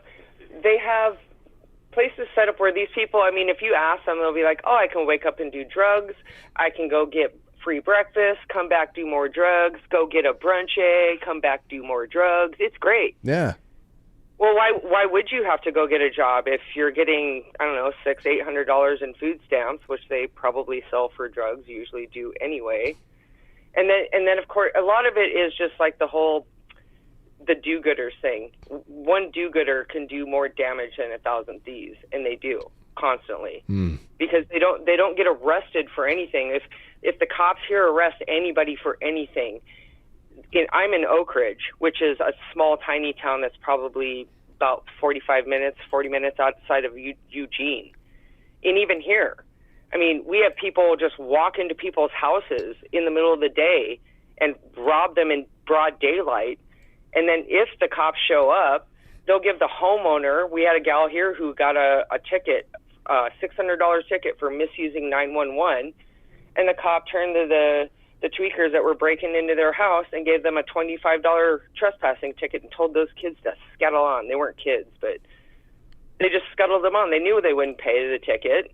F: places set up where these people, I mean, if you ask them, they'll be like, oh, I can wake up and do drugs. I can go get free breakfast, come back, do more drugs, go get a brunch egg, come back, do more drugs. It's great.
A: Yeah.
F: Well, why would you have to go get a job if you're getting, I don't know, $600-800 in food stamps, which they probably sell for drugs, usually do anyway. And then of course, a lot of it is just like the do-gooders thing. One do-gooder can do more damage than 1,000 thieves, and they do constantly because they don't get arrested for anything. If the cops here arrest anybody for anything, I'm in Oak Ridge, which is a small, tiny town that's probably about 40 minutes outside of Eugene, and even here, I mean, we have people just walk into people's houses in the middle of the day and rob them in broad daylight. And then if the cops show up, they'll give the homeowner. We had a gal here who got a ticket, a $600 ticket for misusing 911. And the cop turned to the tweakers that were breaking into their house and gave them a $25 trespassing ticket and told those kids to scuttle on. They weren't kids, but they just scuttled them on. They knew they wouldn't pay the ticket.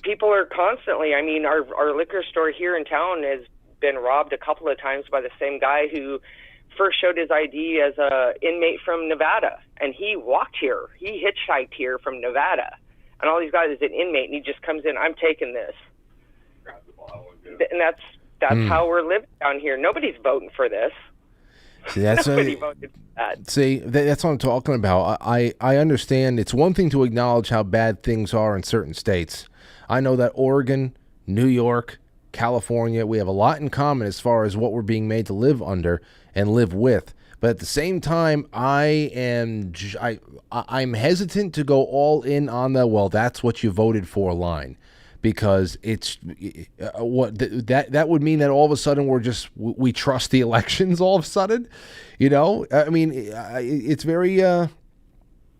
F: People are constantly, I mean, our liquor store here in town has been robbed a couple of times by the same guy who first showed his ID as a inmate from Nevada, and he walked here. He hitchhiked here from Nevada, and all these guys is an inmate, and he just comes in, I'm taking this. And that's how we're living down here. Nobody's voting for this.
A: See, that's
F: Nobody voted for that.
A: See, that's what I'm talking about. I understand it's one thing to acknowledge how bad things are in certain states. I know that Oregon, New York, California, we have a lot in common as far as what we're being made to live under and live with. But at the same time, I'm hesitant to go all in on the, well, that's what you voted for line. because it's that would mean that all of a sudden we trust the elections all of a sudden, I mean, it's very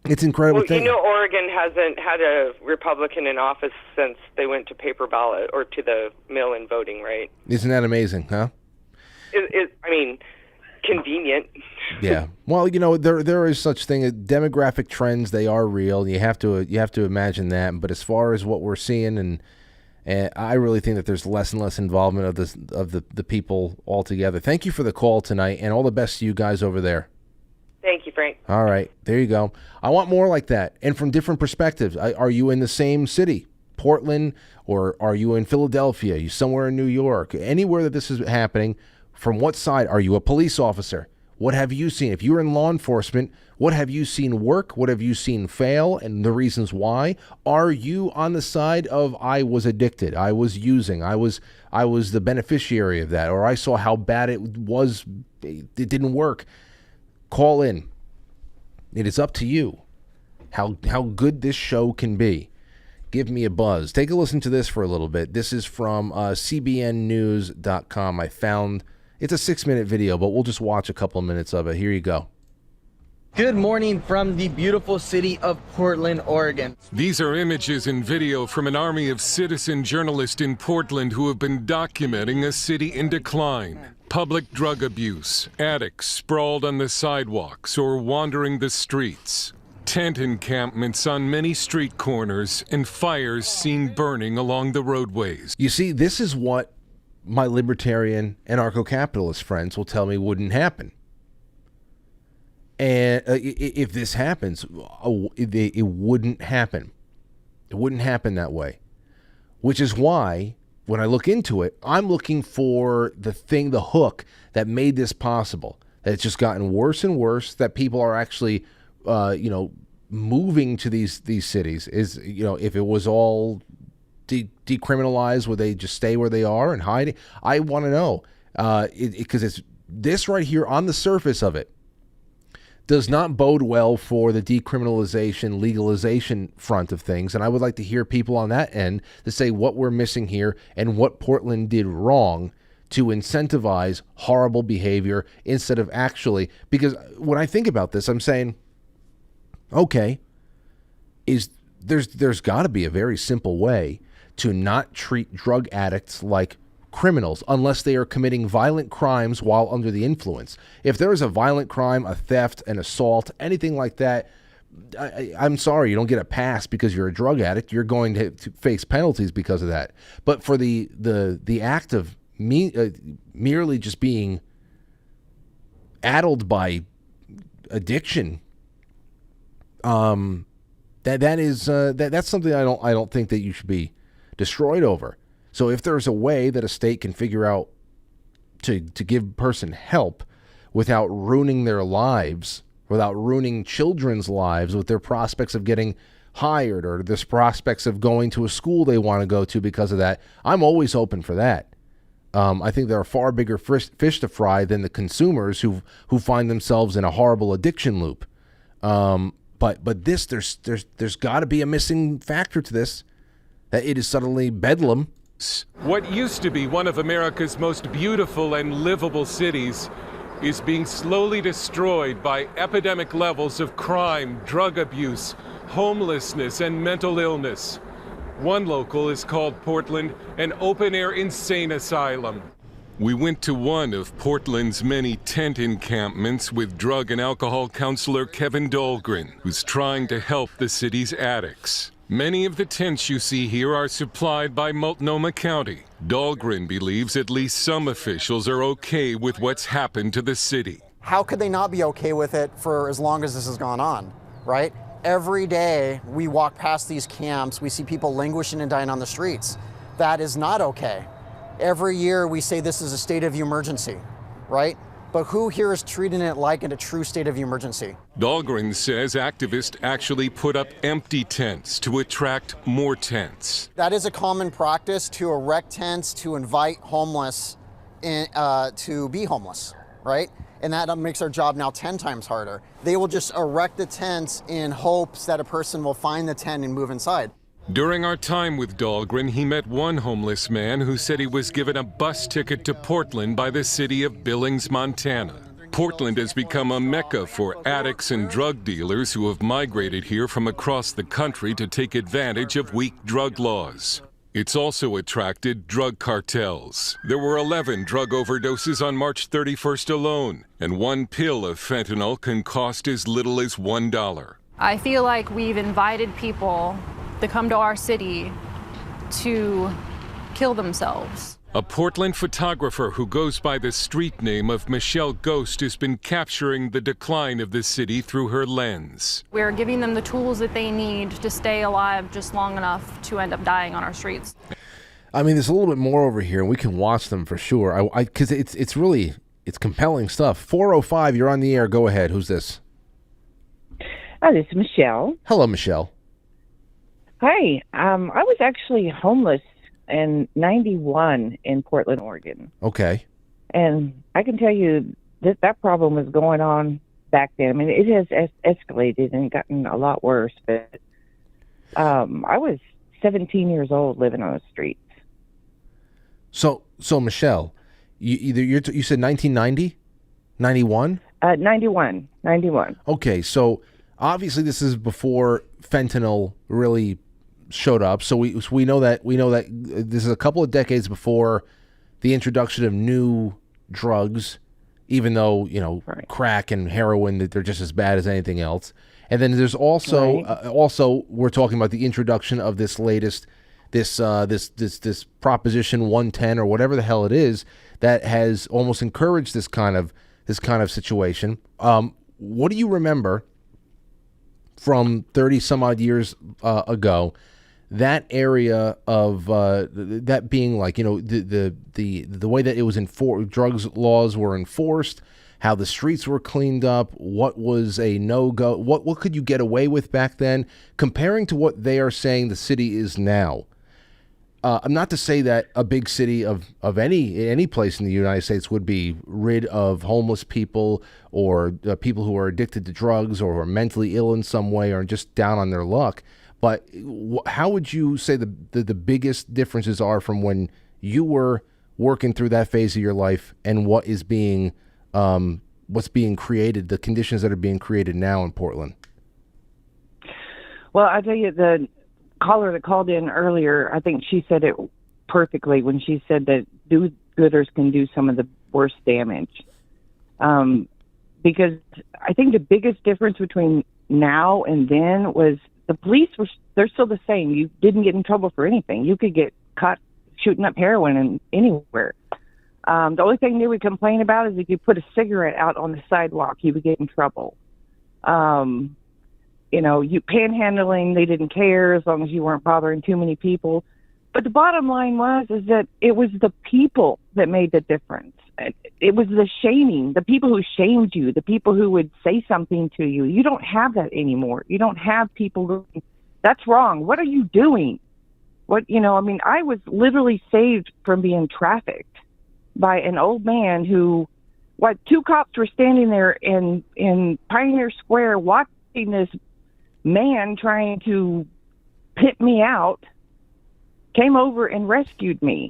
A: it's incredible.
F: Well, Oregon hasn't had a Republican in office since they went to paper ballot or to the mail-in voting, right?
A: Isn't that amazing, huh?
F: I mean, convenient.
A: Yeah. Well, there is such thing as demographic trends. They are real. You have to imagine that. But as far as what we're seeing, and I really think that there's less and less involvement of the people altogether. Thank you for the call tonight, and all the best to you guys over there.
F: Thank you, Frank.
A: All right. There you go. I want more like that, and from different perspectives. Are you in the same city, Portland, or are you in Philadelphia? Are you somewhere in New York? Anywhere that this is happening, from what side? Are you a police officer? What have you seen? If you're in law enforcement, what have you seen work? What have you seen fail, and the reasons why? Are you on the side of I was addicted, I was using, I was the beneficiary of that, or I saw how bad it was, it didn't work? Call in. It is up to you how good this show can be. Give me a buzz. Take a listen to this for a little bit. This is from cbnnews.com. I found it's a 6-minute video, but we'll just watch a couple of minutes of it. Here you go.
D: Good morning from the beautiful city of Portland, Oregon.
G: These are images and video from an army of citizen journalists in Portland who have been documenting a city in decline. Public drug abuse, addicts sprawled on the sidewalks or wandering the streets, tent encampments on many street corners, and fires seen burning along the roadways.
A: You see, this is what my libertarian anarcho-capitalist friends will tell me wouldn't happen. And if this happens, it wouldn't happen. It wouldn't happen that way. Which is why, when I look into it, I'm looking for the hook that made this possible. That it's just gotten worse and worse, that people are actually, moving to these cities. If it was all decriminalized, would they just stay where they are and hide? I want to know. Because it's this right here on the surface of it does not bode well for the decriminalization, legalization front of things. And I would like to hear people on that end to say what we're missing here and what Portland did wrong to incentivize horrible behavior instead of actually, because when I think about this, I'm saying, okay, there's got to be a very simple way to not treat drug addicts like criminals unless they are committing violent crimes while under the influence. If there is a violent crime, a theft, an assault, anything like that, I'm sorry, you don't get a pass because you're a drug addict. You're going to face penalties because of that. But for the act of merely just being addled by addiction, that's something I don't think that you should be destroyed over. So if there's a way that a state can figure out to give a person help without ruining their lives, without ruining children's lives with their prospects of getting hired or their prospects of going to a school they want to go to because of that, I'm always open for that. I think there are far bigger fish to fry than the consumers who find themselves in a horrible addiction loop. But this, there's got to be a missing factor to this, that it is suddenly bedlam.
G: What used to be one of America's most beautiful and livable cities is being slowly destroyed by epidemic levels of crime, drug abuse, homelessness, and mental illness. One local is called Portland an open-air insane asylum. We went to one of Portland's many tent encampments with drug and alcohol counselor Kevin Dahlgren, who's trying to help the city's addicts. Many of the tents you see here are supplied by Multnomah County. Dahlgren believes at least some officials are okay with what's happened to the city.
H: How could they not be okay with it for as long as this has gone on, right? Every day we walk past these camps, we see people languishing and dying on the streets. That is not okay. Every year we say this is a state of emergency, right? But who here is treating it like a true state of emergency?
G: Dahlgren says activists actually put up empty tents to attract more tents.
H: That is a common practice, to erect tents to invite homeless to be homeless, right? And that makes our job now 10 times harder. They will just erect the tents in hopes that a person will find the tent and move inside.
G: During our time with Dahlgren, he met one homeless man who said he was given a bus ticket to Portland by the city of Billings, Montana. Portland has become a mecca for addicts and drug dealers who have migrated here from across the country to take advantage of weak drug laws. It's also attracted drug cartels. There were 11 drug overdoses on March 31st alone, and one pill of fentanyl can cost as little as $1.
I: I feel like we've invited people to come to our city to kill themselves.
G: A Portland photographer who goes by the street name of Michelle Ghost has been capturing the decline of the city through her lens.
I: We're giving them the tools that they need to stay alive just long enough to end up dying on our streets.
A: I mean, there's a little bit more over here, and we can watch them for sure. Because it's really compelling stuff. 405, you're on the air. Go ahead. Who's this?
J: Oh, this is Michelle.
A: Hello, Michelle.
J: Hi. I was actually homeless in 91 in Portland, Oregon.
A: Okay.
J: And I can tell you that problem was going on back then. I mean, it has escalated and gotten a lot worse. But I was 17 years old living on the streets.
A: So Michelle, you said 1990? 91?
J: 91.
A: Okay, so obviously this is before fentanyl really showed up. So we know that this is a couple of decades before the introduction of new drugs, even though, right, crack and heroin, that they're just as bad as anything else. And then there's also
J: right.
A: We're talking about the introduction of this latest this Proposition 110 or whatever the hell it is that has almost encouraged this kind of situation. What do you remember from 30 some odd years ago, that area of that being like, the way that it was enforced, drugs laws were enforced, how the streets were cleaned up, what was a no-go, what could you get away with back then, comparing to what they are saying the city is now? I'm not to say that a big city of any place in the United States would be rid of homeless people or people who are addicted to drugs or are mentally ill in some way or just down on their luck. But how would you say the biggest differences are from when you were working through that phase of your life and what's being created, the conditions that are being created now in Portland?
J: Well, I tell you, the caller that called in earlier, I think she said it perfectly when she said that do-gooders can do some of the worst damage. Because I think the biggest difference between now and then was the police they're still the same. You didn't get in trouble for anything. You could get caught shooting up heroin anywhere. The only thing they would complain about is if you put a cigarette out on the sidewalk, you would get in trouble. You panhandling, they didn't care as long as you weren't bothering too many people. But the bottom line is that it was the people that made the difference. It was the shaming, the people who shamed you, the people who would say something to you. You don't have that anymore. You don't have people going, that's wrong. What are you doing? I was literally saved from being trafficked by an old man who, two cops were standing there in Pioneer Square watching this man trying to pit me out, came over and rescued me.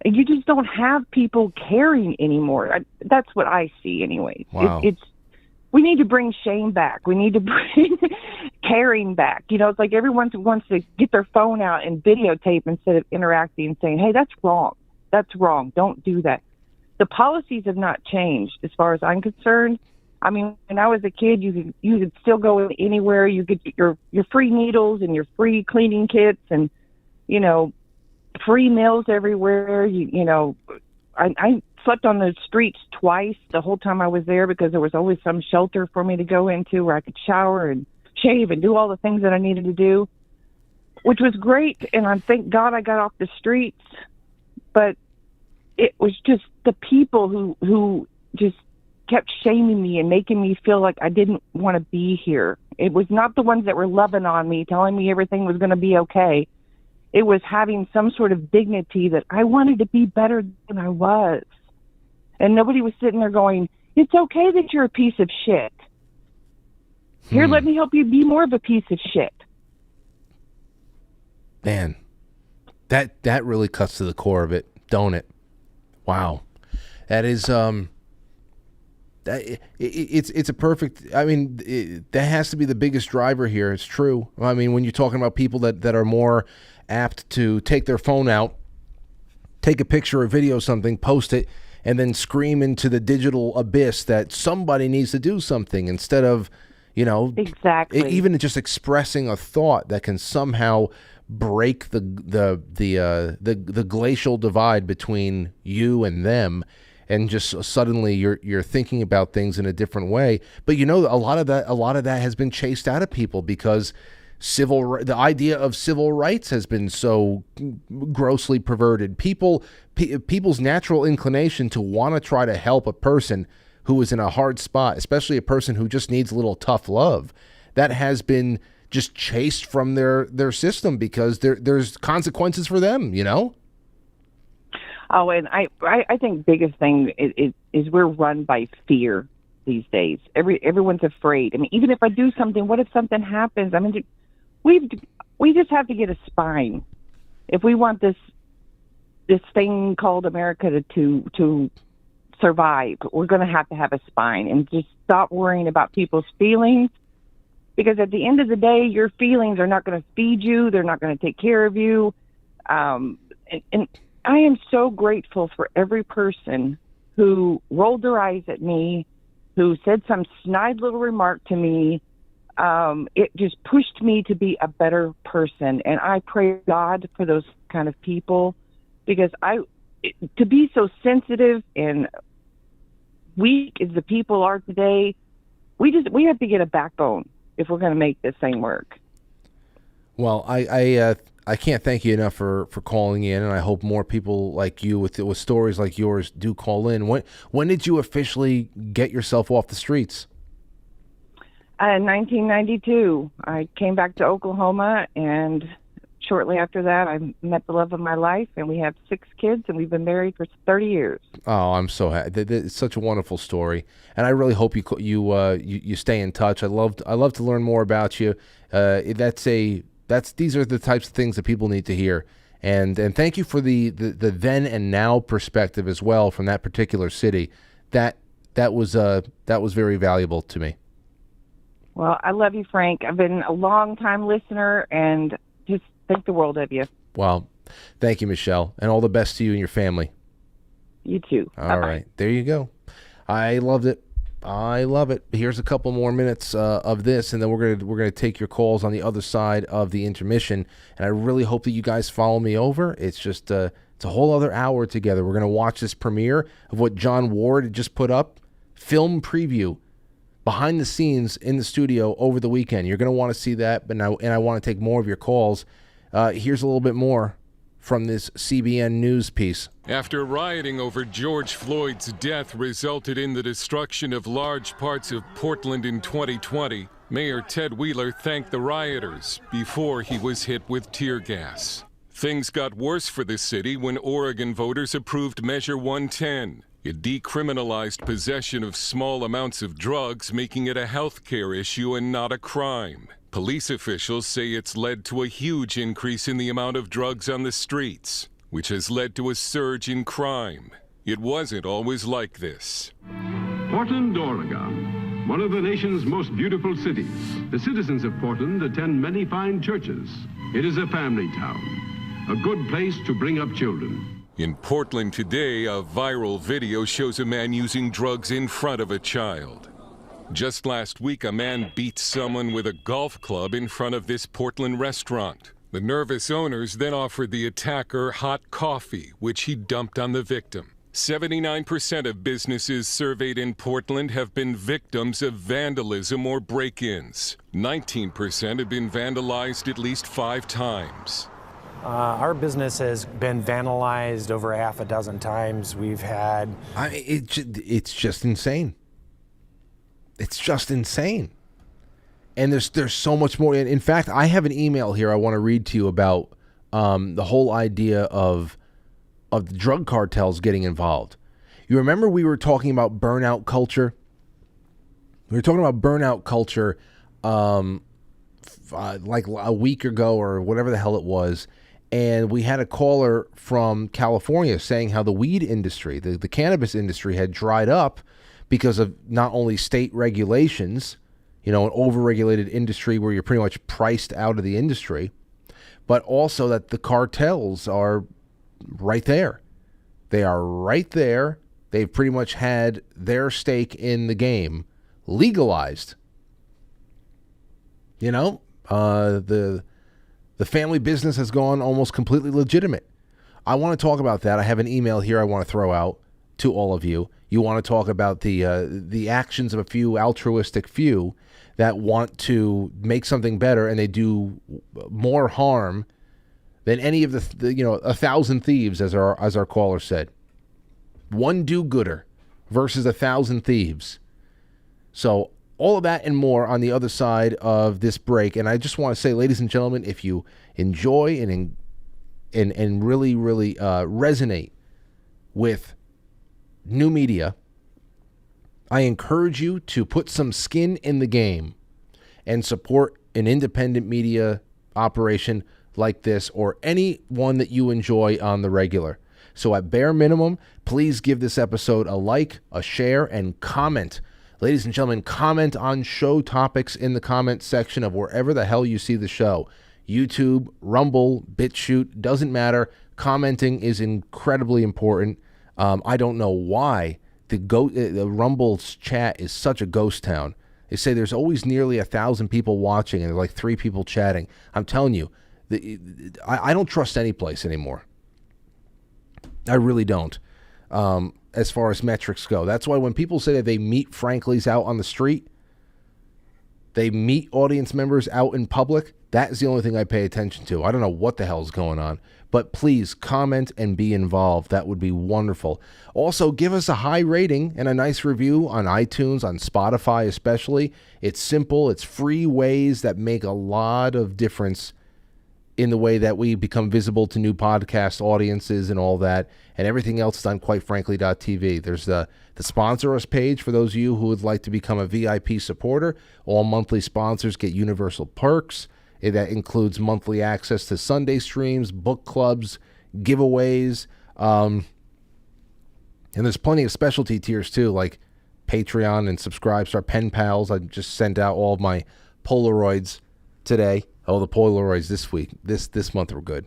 J: You just don't have people caring anymore. That's what I see anyway.
A: Wow.
J: We need to bring shame back. We need to bring caring back. It's like everyone wants to get their phone out and videotape instead of interacting and saying, hey, that's wrong. That's wrong. Don't do that. The policies have not changed as far as I'm concerned. I mean, when I was a kid, you could still go anywhere. You get your free needles and your free cleaning kits and, free meals everywhere. I slept on the streets twice the whole time I was there because there was always some shelter for me to go into where I could shower and shave and do all the things that I needed to do, which was great. And I thank God I got off the streets. But it was just the people who just kept shaming me and making me feel like I didn't want to be here. It was not the ones that were loving on me, telling me everything was going to be okay. It was having some sort of dignity that I wanted to be better than I was. And nobody was sitting there going, it's okay that you're a piece of shit. Here, let me help you be more of a piece of shit.
A: Man, that really cuts to the core of it, don't it? Wow. That is it's a perfect. I mean, that has to be the biggest driver here. It's true. I mean, when you're talking about people that are more apt to take their phone out, take a picture or video, something, post it, and then scream into the digital abyss that somebody needs to do something instead of,
J: exactly,
A: even just expressing a thought that can somehow break the glacial divide between you and them. And just suddenly you're thinking about things in a different way. But a lot of that has been chased out of people because the idea of civil rights has been so grossly perverted. People's natural inclination to want to try to help a person who is in a hard spot, especially a person who just needs a little tough love, that has been just chased from their system because there's consequences for them.
J: Oh, and I think biggest thing is we're run by fear these days. Everyone's afraid. I mean, even if I do something, what if something happens? I mean, we just have to get a spine if we want this thing called America to survive. We're going to have a spine and just stop worrying about people's feelings, because at the end of the day, your feelings are not going to feed you. They're not going to take care of you. And I am so grateful for every person who rolled their eyes at me, who said some snide little remark to me. It just pushed me to be a better person. And I pray God for those kind of people, because to be so sensitive and weak as the people are today, we have to get a backbone if we're going to make this thing work.
A: Well, I can't thank you enough for calling in, and I hope more people like you with stories like yours do call in. When did you officially get yourself off the streets?
J: In 1992, I came back to Oklahoma, and shortly after that, I met the love of my life, and we have 6 kids, and we've been married for 30 years.
A: Oh, I'm so happy. It's such a wonderful story, and I really hope you stay in touch. I love to learn more about you. These are the types of things that people need to hear. And thank you for the then and now perspective as well from that particular city. That was very valuable to me.
J: Well, I love you, Frank. I've been a long-time listener and just think the world of you.
A: Well, thank you, Michelle, and all the best to you and your family.
J: You too.
A: All
J: Bye-bye.
A: right. There you go. I loved it. I love it. Here's a couple more minutes of this, and then we're gonna take your calls on the other side of the intermission. And I really hope that you guys follow me over. It's just it's a whole other hour together. We're gonna watch this premiere of what John Ward had just put up, film preview, behind the scenes in the studio over the weekend. You're gonna want to see that. And I want to take more of your calls. Here's a little bit more from this CBN News piece.
G: After rioting over George Floyd's death resulted in the destruction of large parts of Portland in 2020, Mayor Ted Wheeler thanked the rioters before he was hit with tear gas. Things got worse for the city when Oregon voters approved Measure 110. It decriminalized possession of small amounts of drugs, making it a health care issue and not a crime. Police officials say it's led to a huge increase in the amount of drugs on the streets, which has led to a surge in crime. It wasn't always like this.
K: Portland, Oregon, one of the nation's most beautiful cities. The citizens of Portland attend many fine churches. It is a family town, a good place to bring up children.
G: In Portland today, a viral video shows a man using drugs in front of a child. Just last week, a man beat someone with a golf club in front of this Portland restaurant. The nervous owners then offered the attacker hot coffee, which he dumped on the victim. 79% of businesses surveyed in Portland have been victims of vandalism or break-ins. 19% have been vandalized at least 5 times.
L: Our business has been vandalized over half a dozen times. We've had...
A: It's just insane. It's just insane. And there's so much more. In fact, I have an email here I want to read to you about the whole idea of the drug cartels getting involved. You remember we were talking about burnout culture? We were talking about burnout culture like a week ago or whatever the hell it was, and we had a caller from California saying how the weed industry, the cannabis industry, had dried up because of not only state regulations, an overregulated industry where you're pretty much priced out of the industry, but also that the cartels are right there. They are right there. They've pretty much had their stake in the game legalized. The family business has gone almost completely legitimate. I want to talk about that. I have an email here I want to throw out to all of you. You want to talk about the actions of a few altruistic few that want to make something better, and they do more harm than any of the 1,000 thieves, as our caller said. One do-gooder versus 1,000 thieves. So all of that and more on the other side of this break. And I just want to say, ladies and gentlemen, if you enjoy and really, really resonate with new media, I encourage you to put some skin in the game and support an independent media operation like this, or any one that you enjoy on the regular. So at bare minimum, please give this episode a like, a share, and comment. Ladies and gentlemen, comment on show topics in the comment section of wherever the hell you see the show. YouTube, Rumble, BitChute, doesn't matter. Commenting is incredibly important. I don't know why the Rumble's chat is such a ghost town. They say there's always nearly 1,000 people watching and there's like 3 people chatting. I'm telling you, I don't trust any place anymore. I really don't. As far as metrics go. That's why when people say that they meet Franklies out on the street, they meet audience members out in public, that is the only thing I pay attention to. I don't know what the hell's going on. But please comment and be involved. That would be wonderful. Also, give us a high rating and a nice review on iTunes, on Spotify especially. It's simple. It's free ways that make a lot of difference in the way that we become visible to new podcast audiences and all that. And everything else is on quitefrankly.tv. There's the sponsor us page for those of you who would like to become a VIP supporter. All monthly sponsors get universal perks. That includes monthly access to Sunday streams, book clubs, giveaways. And there's plenty of specialty tiers too, like Patreon and Subscribe Star, Pen Pals. I just sent out all of my Polaroids today. Oh, the Polaroids this month were good.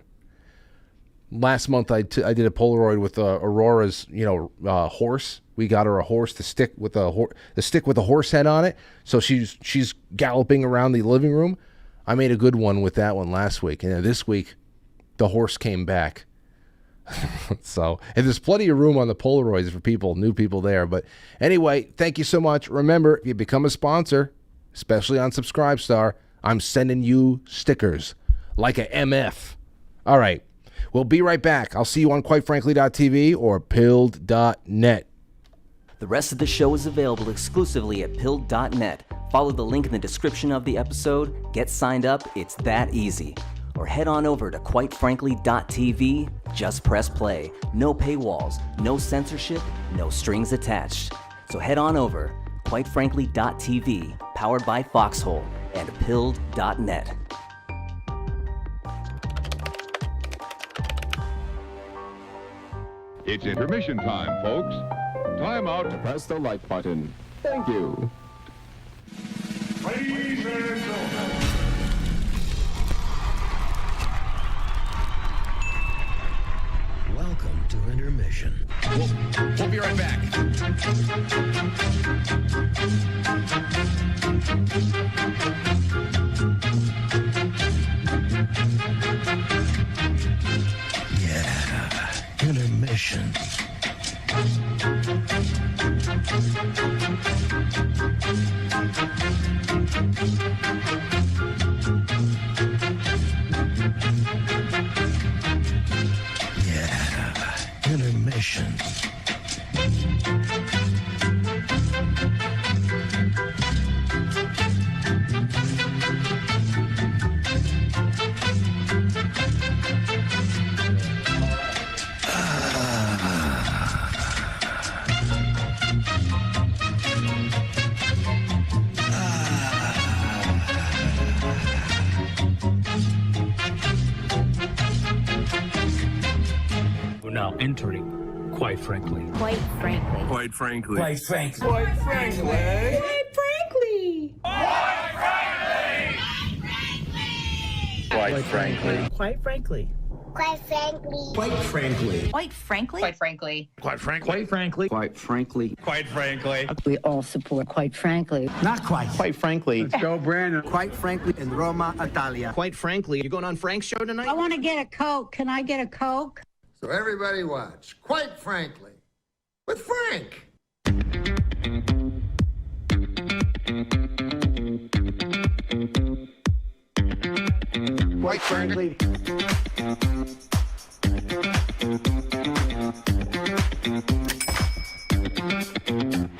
A: Last month I did a Polaroid with Aurora's horse. We got her a horse to stick with a horse head on it. So she's galloping around the living room. I made a good one with that one last week, and then this week the horse came back. So, and there's plenty of room on the Polaroids for new people there. But anyway, thank you so much. Remember, if you become a sponsor, especially on Subscribestar, I'm sending you stickers like a MF. All right, we'll be right back. I'll see you on quitefrankly.tv or pilled.net.
M: The rest of the show is available exclusively at pilled.net. Follow the link in the description of the episode, get signed up, it's that easy. Or head on over to quitefrankly.tv, just press play. No paywalls, no censorship, no strings attached. So head on over, quitefrankly.tv, powered by Foxhole, and pilled.net.
K: It's intermission time, folks. Time out to press the like button. Thank you.
N: Ladies and gentlemen.
O: Welcome to intermission.
A: We'll be right back.
O: Yeah, intermission. Yeah, intermission.
N: entering, quite frankly.
P: Quite frankly.
N: Quite frankly.
P: Quite frankly.
N: Quite frankly.
P: Quite frankly.
N: Quite frankly.
P: Quite frankly.
Q: Quite frankly.
N: Quite frankly.
P: Quite frankly. Quite frankly.
N: Quite frankly. Quite frankly. Quite frankly. Quite frankly.
P: We all support quite frankly.
N: Not quite.
R: Quite frankly.
N: Let's go, Brandon.
R: Quite frankly, in Roma, Italia.
S: Quite frankly, you going on Frank's show tonight?
P: I want to get a Coke. Can I get a Coke?
T: So everybody watch. Quite frankly, with Frank.
R: Quite frankly.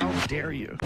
S: How dare you?